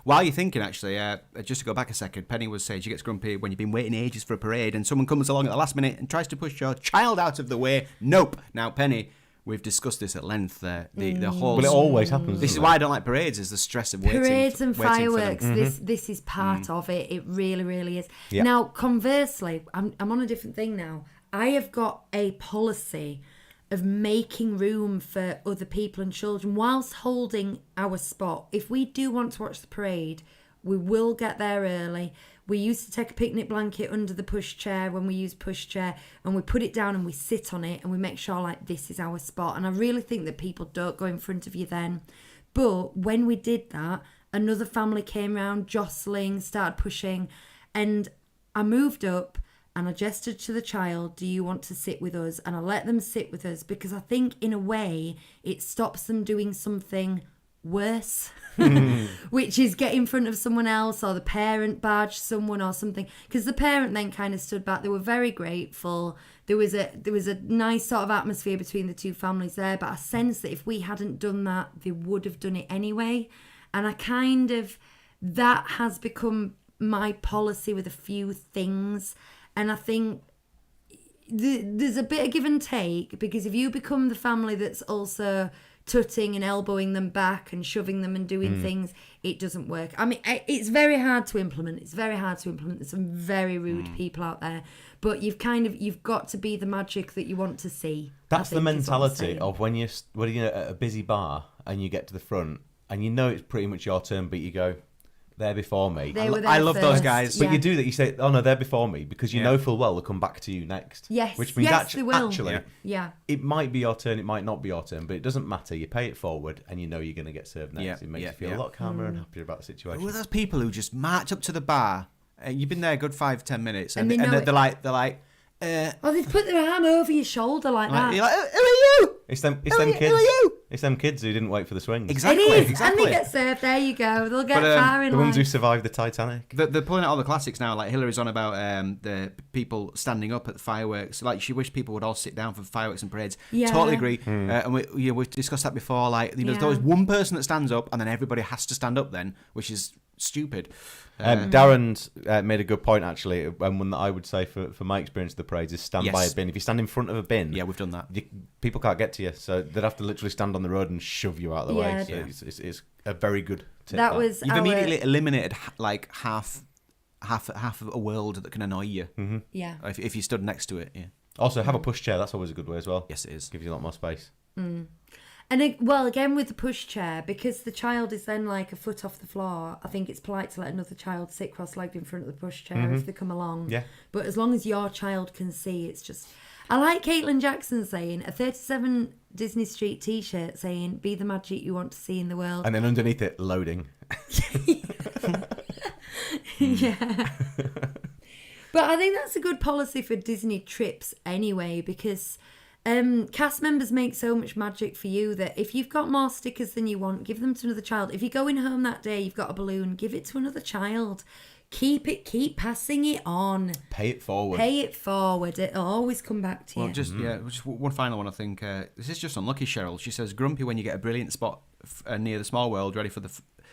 While you're thinking, actually, just to go back a second, Penny was saying she gets grumpy when you've been waiting ages for a parade and someone comes along at the last minute and tries to push your child out of the way. Nope. Now, Penny, we've discussed this at length. The whole. Well, it always happens. This is why I don't like parades. Is the stress of waiting. Parades and waiting for them. fireworks. This is part of it. It really, really is. Yeah. Now, conversely, I'm on a different thing now. I have got a policy of making room for other people and children whilst holding our spot. If we do want to watch the parade, we will get there early. We used to take a picnic blanket under the pushchair when we use pushchair, and we put it down and we sit on it and we make sure like this is our spot. And I really think that people don't go in front of you then. But when we did that, another family came round, jostling, started pushing, and I moved up and I gestured to the child, do you want to sit with us? And I let them sit with us because I think in a way it stops them doing something worse, which is get in front of someone else or the parent barge someone or something. Because the parent then kind of stood back. They were very grateful. There was a nice sort of atmosphere between the two families there. But I sense that if we hadn't done that, they would have done it anyway. And that has become my policy with a few things. And I think there's a bit of give and take, because if you become the family that's also tutting and elbowing them back and shoving them and doing things, it doesn't work. I mean, it's very hard to implement. There's some very rude people out there, but you've got to be the magic that you want to see. That's the mentality of when you're at a busy bar and you get to the front and you know it's pretty much your turn, but you go, they're before me. They were there I love those first. guys. But you do that. You say, "Oh no, they're before me," because you Yeah. know full well they'll come back to you next. Yes, Which means yes, they will. actually, Yeah. it might be your turn. It might not be your turn, but it doesn't matter. You pay it forward, and you know you're going to get served next. Yeah, It makes yeah, you feel yeah. a lot calmer and happier about the situation. Who are those people who just march up to the bar? You've been there a good 5-10 minutes, And and, they know they're like, Oh, they put their arm over your shoulder like that. you're like, who are you? It's them Who are kids. you? It's them kids who didn't wait for the swings. Exactly. It is, exactly. and they get served. There you go. They'll get But, far in The ones who life. survived the Titanic. They're pulling out all the classics now. Like Hillary's on about the people standing up at the fireworks. Like she wished people would all sit down for fireworks and parades. Yeah. Totally agree. And we've discussed that before. Like there's always one person that stands up, and then everybody has to stand up. Then, which is stupid. Darren's made a good point actually, and one that I would say for my experience of the parades is stand by a Yes. bin. If you stand in front of a bin, Yeah, we've done that. people can't get to you, so they'd have to literally stand on the road and shove you out of the Yeah. way. So it's a very good tip. That was You've our, immediately eliminated like half of a world that can annoy you yeah. if you stood next to it. Yeah. Also have a pushchair. That's always a good way as well. Yes, it is. Gives you a lot more space. And well, again with the pushchair, because the child is then like a foot off the floor, I think it's polite to let another child sit cross-legged in front of the pushchair if they come along. Yeah. But as long as your child can see, it's just... I like Caitlin Jackson saying, a 37 Disney Street t-shirt saying, be the magic you want to see in the world. And then underneath it, loading. Yeah. But I think that's a good policy for Disney trips anyway, because cast members make so much magic for you that if you've got more stickers than you want, give them to another child. If you're going home that day, you've got a balloon, give it to another child. Keep passing it on. Pay it forward. Pay it forward. It'll always come back to Well, you. just one final one. I think this is just unlucky. Cheryl. She says grumpy when you get a brilliant spot near the small world, ready for the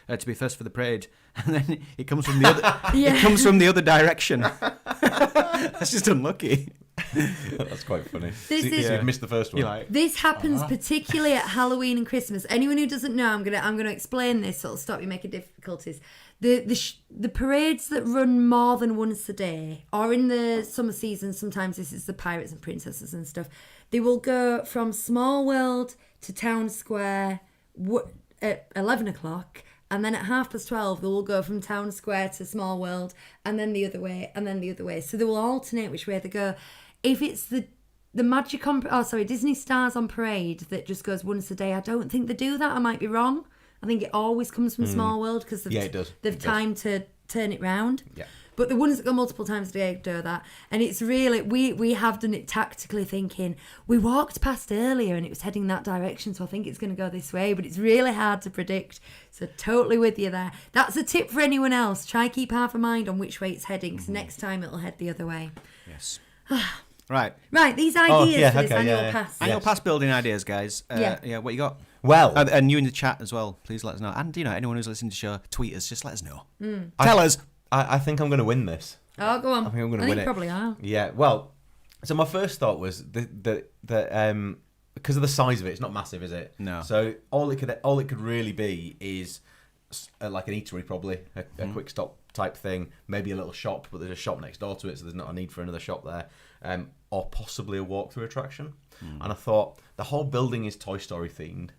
to be first for the parade, and then it comes from the other. Yeah. It comes from the other direction. That's just unlucky. That's quite funny. This So is- you've missed the first one. You're like, This happens particularly at Halloween and Christmas. Anyone who doesn't know, I'm gonna explain this, so it'll stop you making difficulties. The parades that run more than once a day, or in the summer season, sometimes this is the pirates and princesses and stuff. They will go from Small World to Town Square at 11 o'clock. And then at 12:30, they will go from Town Square to Small World, and then the other way, and then the other way. So they will alternate which way they go. If it's the Disney Stars on Parade that just goes once a day, I don't think they do that. I might be wrong. I think it always comes from Small World because it does. They've It does. time to turn it round. Yeah. But the ones that go multiple times a day do that. And it's really, we have done it tactically thinking, we walked past earlier and it was heading that direction, so I think it's going to go this way. But it's really hard to predict. So totally with you there. That's a tip for anyone else. Try keep half a mind on which way it's heading, because next time it'll head the other way. yes. Right. Right, these ideas yeah, for this okay, annual yeah. pass. Annual pass building ideas, guys. Yeah. What you got? Well, And you in the chat as well. Please let us know. And anyone who's listening to the show, tweet us. Just let us know. Tell us. I think I'm going to win this. Oh, go on. I think I'm going to win you it. probably are. Yeah. Well, so my first thought was that because of the size of it, it's not massive, is it? No. So all it could really be is like an eatery, probably a quick stop type thing. Maybe a little shop, but there's a shop next door to it, so there's not a need for another shop there. Or possibly a walk-through attraction. And I thought the whole building is Toy Story themed.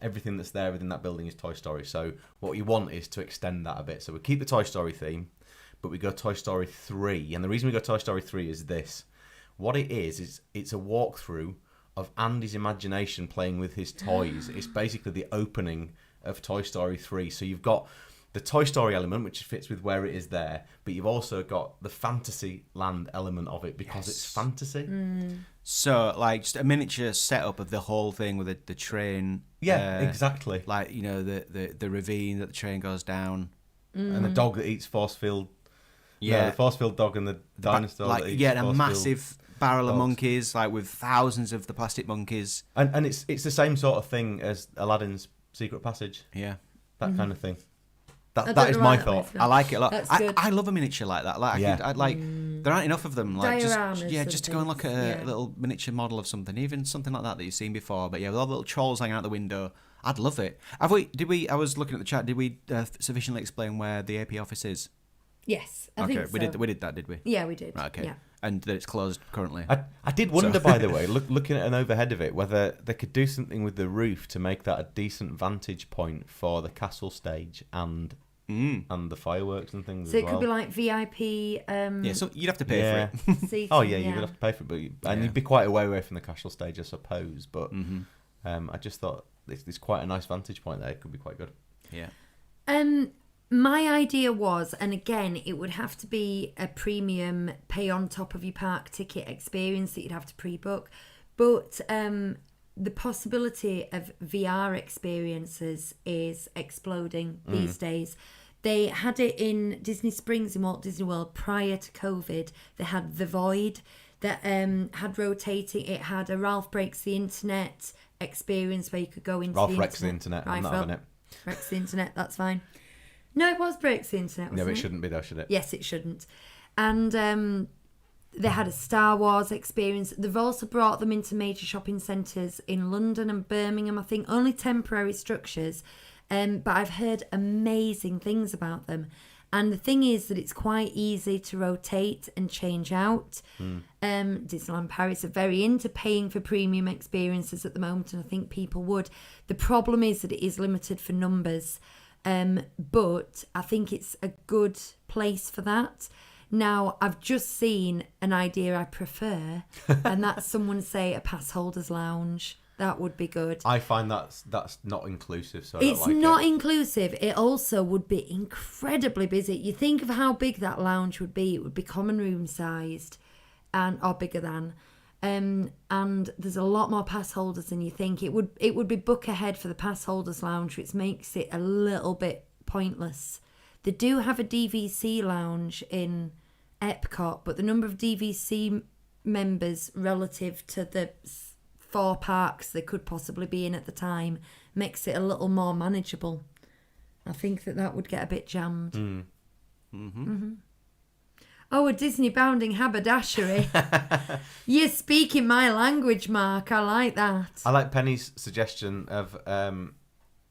Everything that's there within that building is Toy Story. So what you want is to extend that a bit. So we keep the Toy Story theme, but we go Toy Story 3. And the reason we go Toy Story 3 is this. What it is it's a walkthrough of Andy's imagination playing with his toys. It's basically the opening of Toy Story 3. So you've got the Toy Story element, which fits with where it is there, but you've also got the fantasy land element of it because it's fantasy. So, like, just a miniature setup of the whole thing with the train. Yeah, exactly. Like, the ravine that the train goes down. And the dog that eats force field. Yeah. The force field dog and the dinosaur that eats a force field massive barrel of dogs. monkeys, like with thousands of the plastic monkeys. And it's the same sort of thing as Aladdin's Secret Passage. Yeah. That kind of thing. I That don't is know my why that thought. makes sense. I like it a lot. That's I, good. I love a miniature like that. Like, Yeah. there aren't enough of them. Like, Dioramas just and to go and look at things, a yeah. little miniature model of something, even something like that you've seen before. But yeah, with all the little trolls hanging out the window, I'd love it. I was looking at the chat. Did we sufficiently explain where the AP office is? Yes, I think so. we did that, did we? Yeah, we did. Right, okay. Yeah. and that it's closed currently. I did wonder, by the way, looking at an overhead of it, whether they could do something with the roof to make that a decent vantage point for the castle stage and the fireworks and things. So as it well. could be like VIP. Yeah, so you'd have to pay for it. Seating, Oh yeah, you would have to pay for it, and you'd be quite a way away from the castle stage, I suppose. But I just thought it's quite a nice vantage point there. It could be quite good. Yeah. My idea was, and again, it would have to be a premium pay on top of your park ticket experience that you'd have to pre-book, but the possibility of VR experiences is exploding these days. They had it in Disney Springs in Walt Disney World prior to COVID. They had The Void that had rotating. It had a Ralph Breaks the Internet experience where you could go into Ralph Wrecks the Internet. I'm not having it. Wrecks the Internet, that's fine. No, it was Breaks the Internet, wasn't No, it? it shouldn't be though, should it? Yes, it shouldn't. And they had a Star Wars experience. They've also brought them into major shopping centres in London and Birmingham, I think, only temporary structures. But I've heard amazing things about them. And the thing is that it's quite easy to rotate and change out. Disneyland Paris are very into paying for premium experiences at the moment, and I think people would. The problem is that it is limited for numbers. But I think it's a good place for that. Now, I've just seen an idea I prefer, and that's someone say a pass holders lounge. That would be good. I find that's not inclusive, so I It's don't like not it. inclusive. It also would be incredibly busy. You think of how big that lounge would be. It would be common room sized, or bigger than. And there's a lot more pass holders than you think. It would be book ahead for the pass holders lounge, which makes it a little bit pointless. They do have a DVC lounge in Epcot, but the number of DVC members relative to the 4 parks they could possibly be in at the time makes it a little more manageable. I think that would get a bit jammed. Oh, a Disney bounding haberdashery. You're speaking my language, Mark. I like that. I like Penny's suggestion of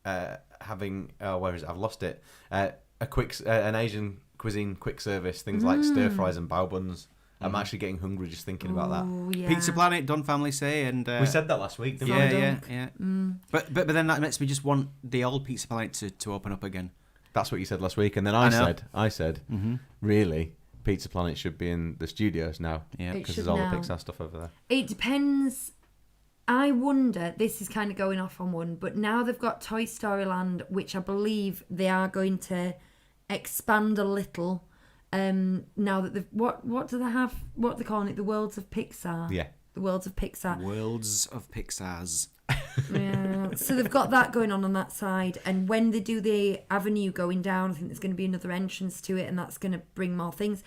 having where is it? I've lost it. An Asian cuisine quick service, things like stir fries and bao buns. I'm actually getting hungry just thinking about that. Oh, yeah. Pizza Planet, Don Family say, and We said that last week, didn't we? yeah. But then that makes me just want the old Pizza Planet to open up again. That's what you said last week, and then I said, really, Pizza Planet should be in the studios now. Yeah, because there's all the Pixar stuff over there. It depends. I wonder, this is kind of going off on one, but now they've got Toy Story Land, which I believe they are going to expand a little. Now that they've what do they have? What are they calling it? The Worlds of Pixar. Yeah. The Worlds of Pixar. Worlds of Pixar's. Yeah. So they've got that going on that side, and when they do the avenue going down, I think there's going to be another entrance to it, and that's going to bring more things.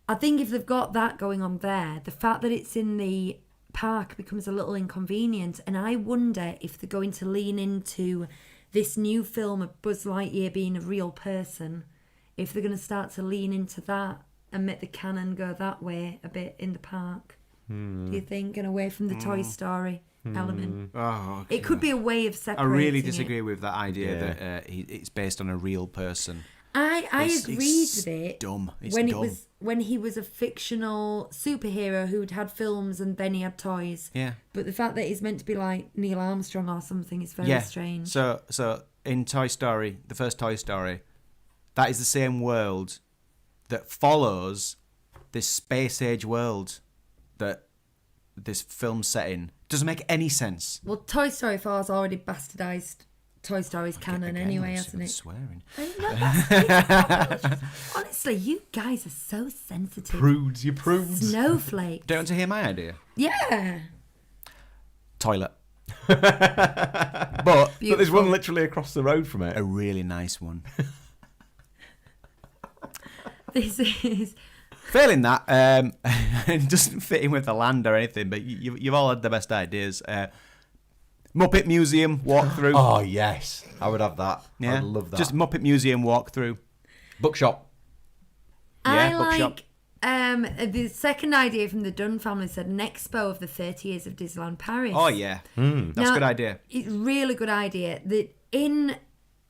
I think if they've got that going on there, the fact that it's in the park becomes a little inconvenient, and I wonder if they're going to lean into this new film of Buzz Lightyear being a real person, if they're going to start to lean into that and make the canon go that way a bit in the park. Do you think? And away from the Toy Story element. Oh, okay. It could be a way of I separating really it. disagree with that idea that it's based on a real person. I agreed It's with it dumb. It's when dumb. when he was a fictional superhero who'd had films and then he had toys. Yeah. But the fact that he's meant to be like Neil Armstrong or something is very strange. So in Toy Story, the first Toy Story, that is the same world that follows this space age world that this film's set in. Doesn't make any sense. Well, Toy Story 4 has already bastardised Toy Story's canon anyway, hasn't it? Swearing. Honestly, you guys are so sensitive. Prudes, you prudes. Snowflakes. Don't want to hear my idea. Yeah. Toilet. But there's one literally across the road from it. A really nice one. This is... Failing that, it doesn't fit in with the land or anything, but you've all had the best ideas. Muppet Museum walkthrough. Oh, yes. I would have that. Yeah. I'd love that. Just Muppet Museum walkthrough. Bookshop. Yeah, I bookshop. like the second idea from the Dunn family said an expo of the 30 years of Disneyland Paris. Oh, yeah. That's Now, a good idea. It's a really good idea. That in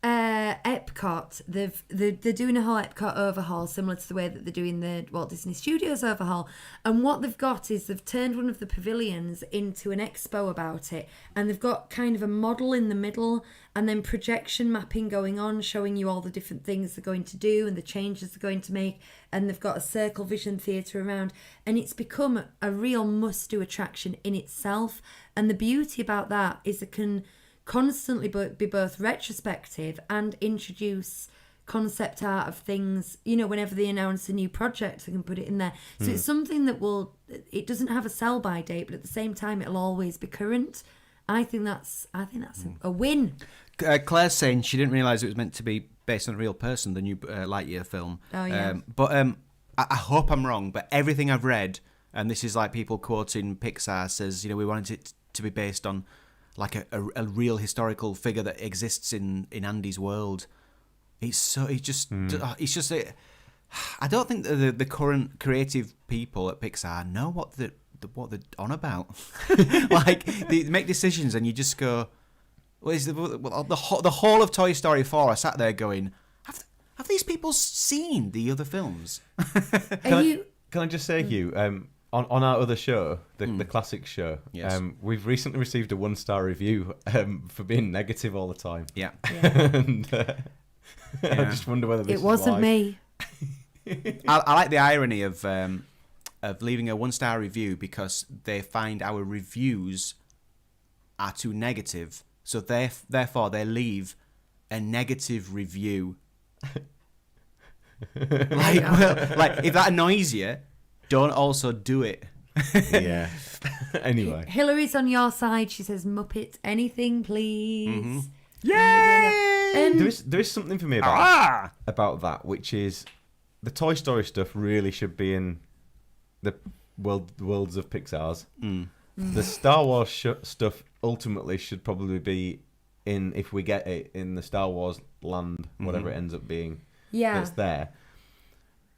Epcot, Epcot, they're doing a whole Epcot overhaul, similar to the way that they're doing the Walt Disney Studios overhaul. And what they've got is they've turned one of the pavilions into an expo about it, and they've got kind of a model in the middle, and then projection mapping going on, showing you all the different things they're going to do and the changes they're going to make. And they've got a circle vision theatre around, and it's become a real must-do attraction in itself. And the beauty about that is it can constantly be both retrospective and introduce concept art of things, whenever they announce a new project, they can put it in there. So it's something that it doesn't have a sell-by date, but at the same time it'll always be current. I think that's a win. Claire's saying she didn't realise it was meant to be based on a real person, the new Lightyear film. Oh, yeah. But I hope I'm wrong, but everything I've read, and this is like people quoting Pixar, says, we wanted it to be based on like a real historical figure that exists in Andy's world. I don't think that the current creative people at Pixar know what they're on about. Like, they make decisions and you just go, the whole of Toy Story 4, I sat there going, have these people seen the other films? Can I just say, Hugh, on our other show, the classic show, yes. We've recently received a 1-star review for being negative all the time. Yeah. And I just wonder whether this It wasn't me. I like the irony of leaving a 1-star review because they find our reviews are too negative, so therefore they leave a negative review. Like if that annoys you, don't also do it. Yeah. Anyway, Hillary's on your side. She says, "Muppet, anything, please." Mm-hmm. Yay! There is something for me about that, which is the Toy Story stuff really should be in the worlds of Pixar's. The Star Wars stuff ultimately should probably be in, if we get it, in the Star Wars land, whatever it ends up being. Yeah. That's there.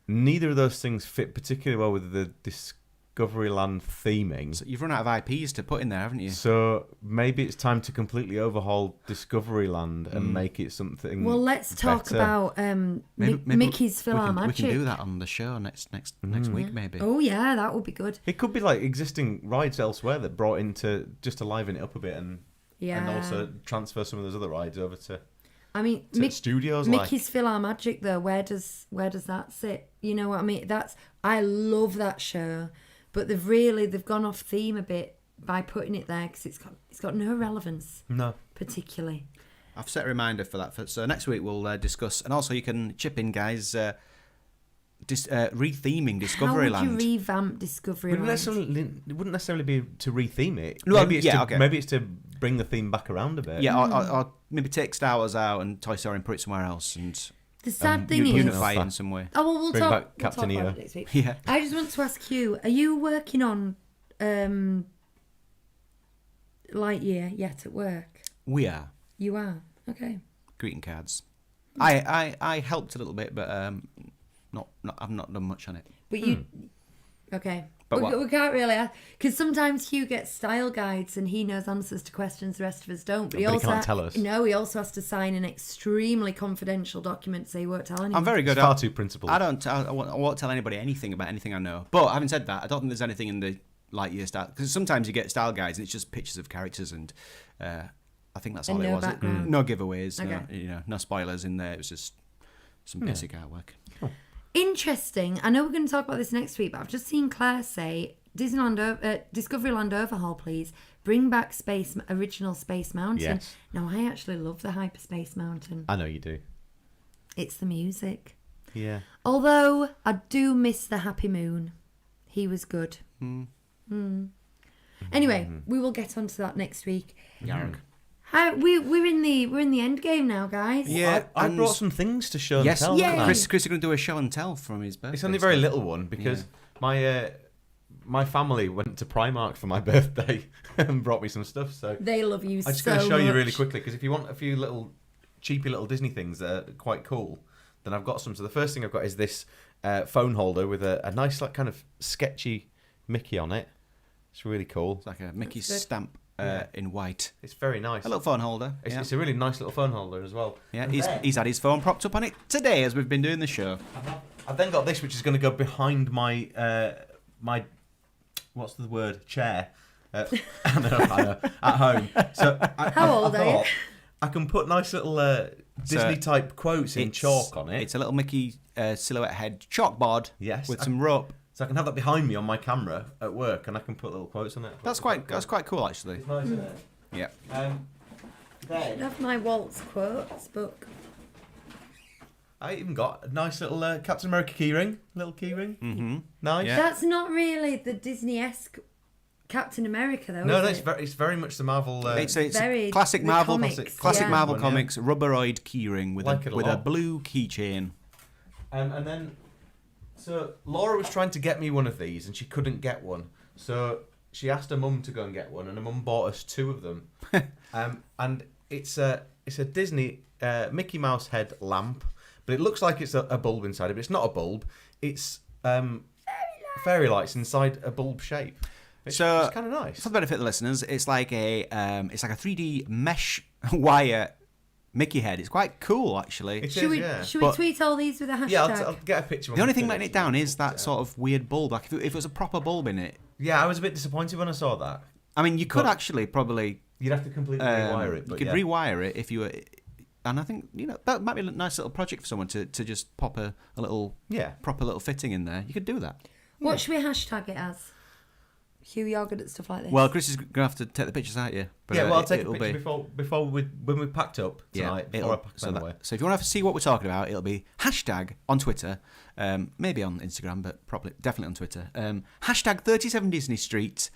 Neither of those things fit particularly well with the Discoveryland theming. So you've run out of IPs to put in there, haven't you? So maybe it's time to completely overhaul Discoveryland and make it something. Well, let's talk better. about Mickey's PhilharMagic. We can do that on the show next week, maybe. Oh yeah, that would be good. It could be like existing rides elsewhere that brought into just to liven it up a bit and also transfer some of those other rides over to. I mean, studios. Mickey's PhilharMagic though, where does that sit? You know what I mean? I love that show, but they've gone off theme a bit by putting it there because it's got no relevance. No, particularly. I've set a reminder for that. So next week we'll discuss, and also you can chip in, guys. Retheming Discoveryland. How would you revamp Discoveryland? It wouldn't necessarily be to retheme it. Well, Maybe it's to bring the theme back around a bit. Yeah, or maybe take Star Wars out and Toy Story and put it somewhere else, and the sad thing is unify it in some way. Oh well, we'll bring talk. Back Captain we'll talk EO. about it next week. Yeah. I just want to ask you: are you working on Lightyear yet at work? We are. You are. Okay. Greeting cards. I helped a little bit, but I've not done much on it. But you, okay. But we can't really ask, because sometimes Hugh gets style guides and he knows answers to questions the rest of us don't. But he also can't tell us. No, he also has to sign an extremely confidential document, so he won't tell anyone. I'm very good. It's far too principled. I won't tell anybody anything about anything I know. But having said that, I don't think there's anything in the Lightyear style, because sometimes you get style guides and it's just pictures of characters, and I think that's all it was. Background. No giveaways, Okay. no spoilers in there. It was just some basic artwork. Cool. Interesting. I know we're going to talk about this next week, but I've just seen Claire say, Discoveryland overhaul, please. Bring back original Space Mountain. Yes. Now, I actually love the Hyperspace Mountain. I know you do. It's the music. Yeah. Although, I do miss the Happy Moon. He was good. Anyway, we will get onto that next week. Yarg. We're in the end game now, guys. Yeah, I brought some things to show yes, and tell. Yay. Chris is going to do a show and tell from his birthday. It's only a very little one because my family went to Primark for my birthday and brought me some stuff. So They love you so much. I'm just going to show you really quickly, because if you want a few little cheapy little Disney things that are quite cool, then I've got some. So the first thing I've got is this phone holder with a nice, like, kind of sketchy Mickey on it. It's really cool. It's like a Mickey stamp. in white. It's very nice. A little phone holder. It's a really nice little phone holder as well. Yeah, And he's had his phone propped up on it today as we've been doing the show. I've then got this, which is going to go behind my my what's the word, chair. I know, at home. So How old are you? I can put nice little Disney type quotes in chalk on it. It's a little Mickey silhouette head chalkboard. Yes, with some rope. So I can have that behind me on my camera at work, and I can put little quotes on it. That's quite cool, actually. It's nice, isn't it? Yeah. I have my Walt's quotes book. I even got a nice little Captain America keyring. Little keyring. Mm-hmm. Nice. Yeah. That's not really the Disney-esque Captain America, though. No, is it's very much the Marvel. It's very classic the Marvel, comics, classic yeah. Marvel One, comics rubberoid keyring with Like it a a lot. blue keychain. And then, so Laura was trying to get me one of these, and she couldn't get one. So she asked her mum to go and get one, and her mum bought us 2 of them. And it's a Disney Mickey Mouse head lamp, but it looks like it's a bulb inside it, but it's not a bulb. It's fairy lights inside a bulb shape. It's kind of nice. For the benefit of the listeners, it's like a 3D mesh wire Mickey head. It's quite cool, actually. It Should is, we yeah. tweet all these with a hashtag? Yeah, I'll get a picture. The only thing letting it down is that sort of weird bulb. Like if it was a proper bulb in it. Yeah, I was a bit disappointed when I saw that. I mean, you could actually probably. You'd have to completely rewire it. You But could yeah. rewire it if you were. And I think, that might be a nice little project for someone to just pop a little proper little fitting in there. You could do that. What should we hashtag it as? Hugh, you're good at stuff like this. Well, Chris is going to have to take the pictures out, you. But, I'll take a it'll picture before when we packed up tonight. Before I pack them away. So if you want to see what we're talking about, it'll be hashtag on Twitter, maybe on Instagram, but probably definitely on Twitter. Hashtag 37 Disney Street.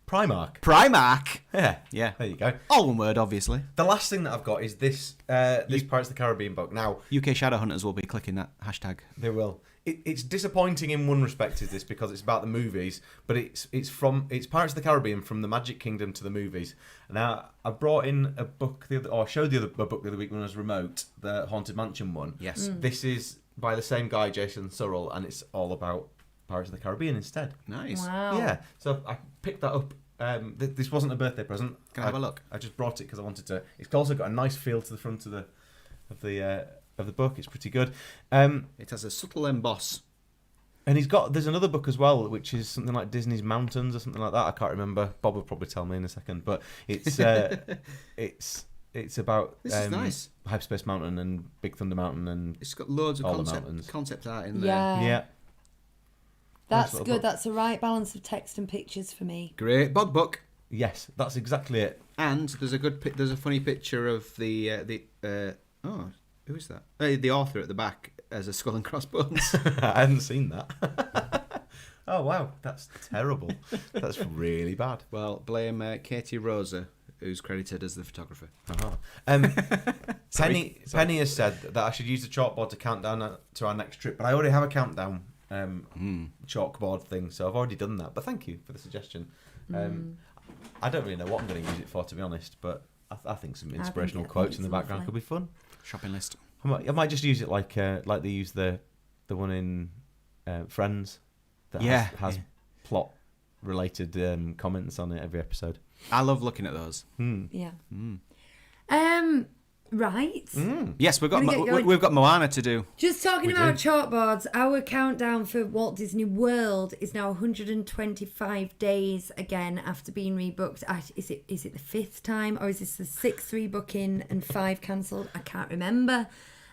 Primark. Yeah. There you go. All one word, obviously. The last thing that I've got is this Pirates of the Caribbean book. Now, UK Shadowhunters will be clicking that hashtag. they will. It's disappointing in one respect, is this, because it's about the movies, but it's Pirates of the Caribbean from the Magic Kingdom to the movies. Now, I brought in a book I showed a book the other week when I was remote, the Haunted Mansion one. Yes. This is by the same guy, Jason Surrell, and it's all about Pirates of the Caribbean instead. Nice. Wow. Yeah, so I picked that up. This wasn't a birthday present. Can I have a look? I just brought it because I wanted to. It's also got a nice feel to the front of the book. It's pretty good. It has a subtle emboss. And there's another book as well, which is something like Disney's Mountains or something like that. I can't remember. Bob will probably tell me in a second. But it's it's about This is nice. Hyperspace Mountain and Big Thunder Mountain, and It's got loads of all the mountains. concept art in there. Yeah. That's Nice little good. book. That's the right balance of text and pictures for me. Great bog book. Yes, that's exactly it. And there's a funny picture of the who is that? The author at the back as a skull and crossbones. I hadn't seen that. Oh wow, that's terrible. That's really bad. Well, blame Katie Rosa, who's credited as the photographer. Penny has said that I should use the chalkboard to count down to our next trip, but I already have a countdown chalkboard thing, so I've already done that. But thank you for the suggestion. I don't really know what I'm going to use it for, to be honest, but I think some inspirational quotes in the background could be fun. Shopping list. I might just use it like they use the one in Friends that has plot related comments on it every episode. I love looking at those. Yeah. Right. Yes, we've got Gonna get going. we've got Moana to do. Just talking about chalkboards, our countdown for Walt Disney World is now 125 days again after being rebooked. Is it the 5th time, or is this the 6th rebooking and 5 cancelled? I can't remember.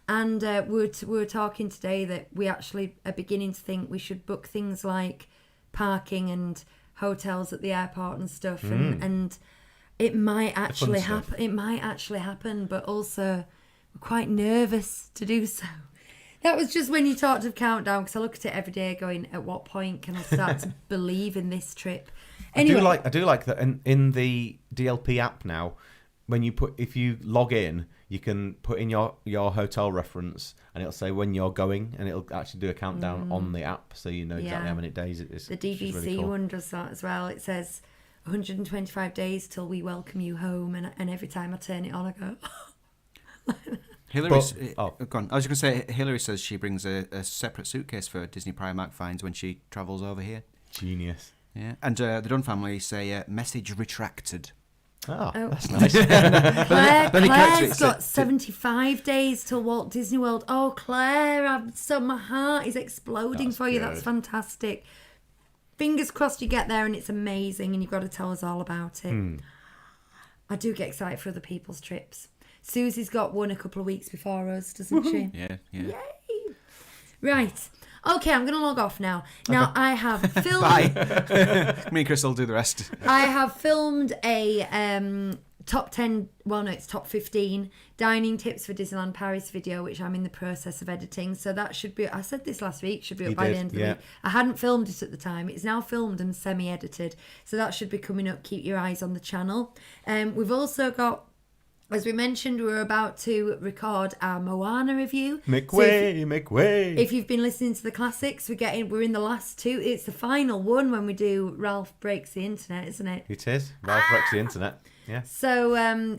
And we were talking today that we actually are beginning to think we should book things like parking and hotels at the airport and stuff, and it might actually happen. It might actually happen, but also we're quite nervous to do so. That was just when you talked of countdown, because I look at it every day going, at what point can I start to believe in this trip? Anyway. I do like that in the DLP app now, if you log in, you can put in your hotel reference and it'll say when you're going, and it'll actually do a countdown on the app, so you know exactly how many days it is. The DVC really cool. one does that as well. It says 125 days till we welcome you home, and every time I turn it on I go Hillary, go on. I was just going to say, Hillary says she brings a separate suitcase for Disney Primark finds when she travels over here. Genius. Yeah. And the Dunn family say message retracted. Oh, Oh. that's nice. then he corrects Claire's it, got 75 days till Walt Disney World. Oh, Claire, my heart is exploding That's for you. good. That's fantastic. Fingers crossed you get there and it's amazing and you've got to tell us all about it. I do get excited for other people's trips. Susie's got one a couple of weeks before us, doesn't she? Yeah. Yay! Right. Okay, I'm going to log off now. Now, I have filmed... Bye. Me and Chris will do the rest. I have filmed a top 10, well, no, it's top 15 dining tips for Disneyland Paris video, which I'm in the process of editing. So that should be, I said this last week, should be up You by did, the end of the yeah. week. I hadn't filmed it at the time. It's now filmed and semi-edited. So that should be coming up. Keep your eyes on the channel. We've also got, as we mentioned, we're about to record our Moana review. Make So way, make way. if you've been listening to the classics, we're in the last two. It's the final one when we do Ralph Breaks the Internet, isn't it? It is. Ralph Breaks the Internet. Yeah. So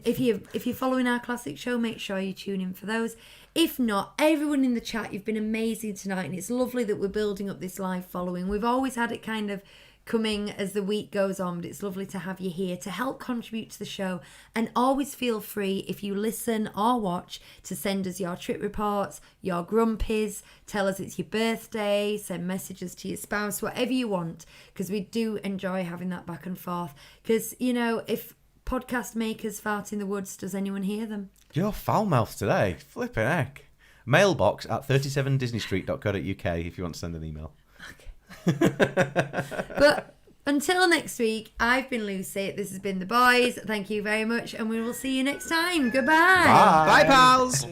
if you're following our classic show, make sure you tune in for those. If not, everyone in the chat, you've been amazing tonight, and it's lovely that we're building up this live following. We've always had it kind of coming as the week goes on, but it's lovely to have you here to help contribute to the show. And always feel free, if you listen or watch, to send us your trip reports, your grumpies, tell us it's your birthday, send messages to your spouse, whatever you want, because we do enjoy having that back and forth. Because, you know, if podcast makers fart in the woods, does anyone hear them? You're foul-mouthed today. Flipping heck. Mailbox at 37disneystreet.co.uk if you want to send an email. But until next week, I've been Lucy. This has been The Boys. Thank you very much, and we will see you next time. Goodbye. Bye, pals.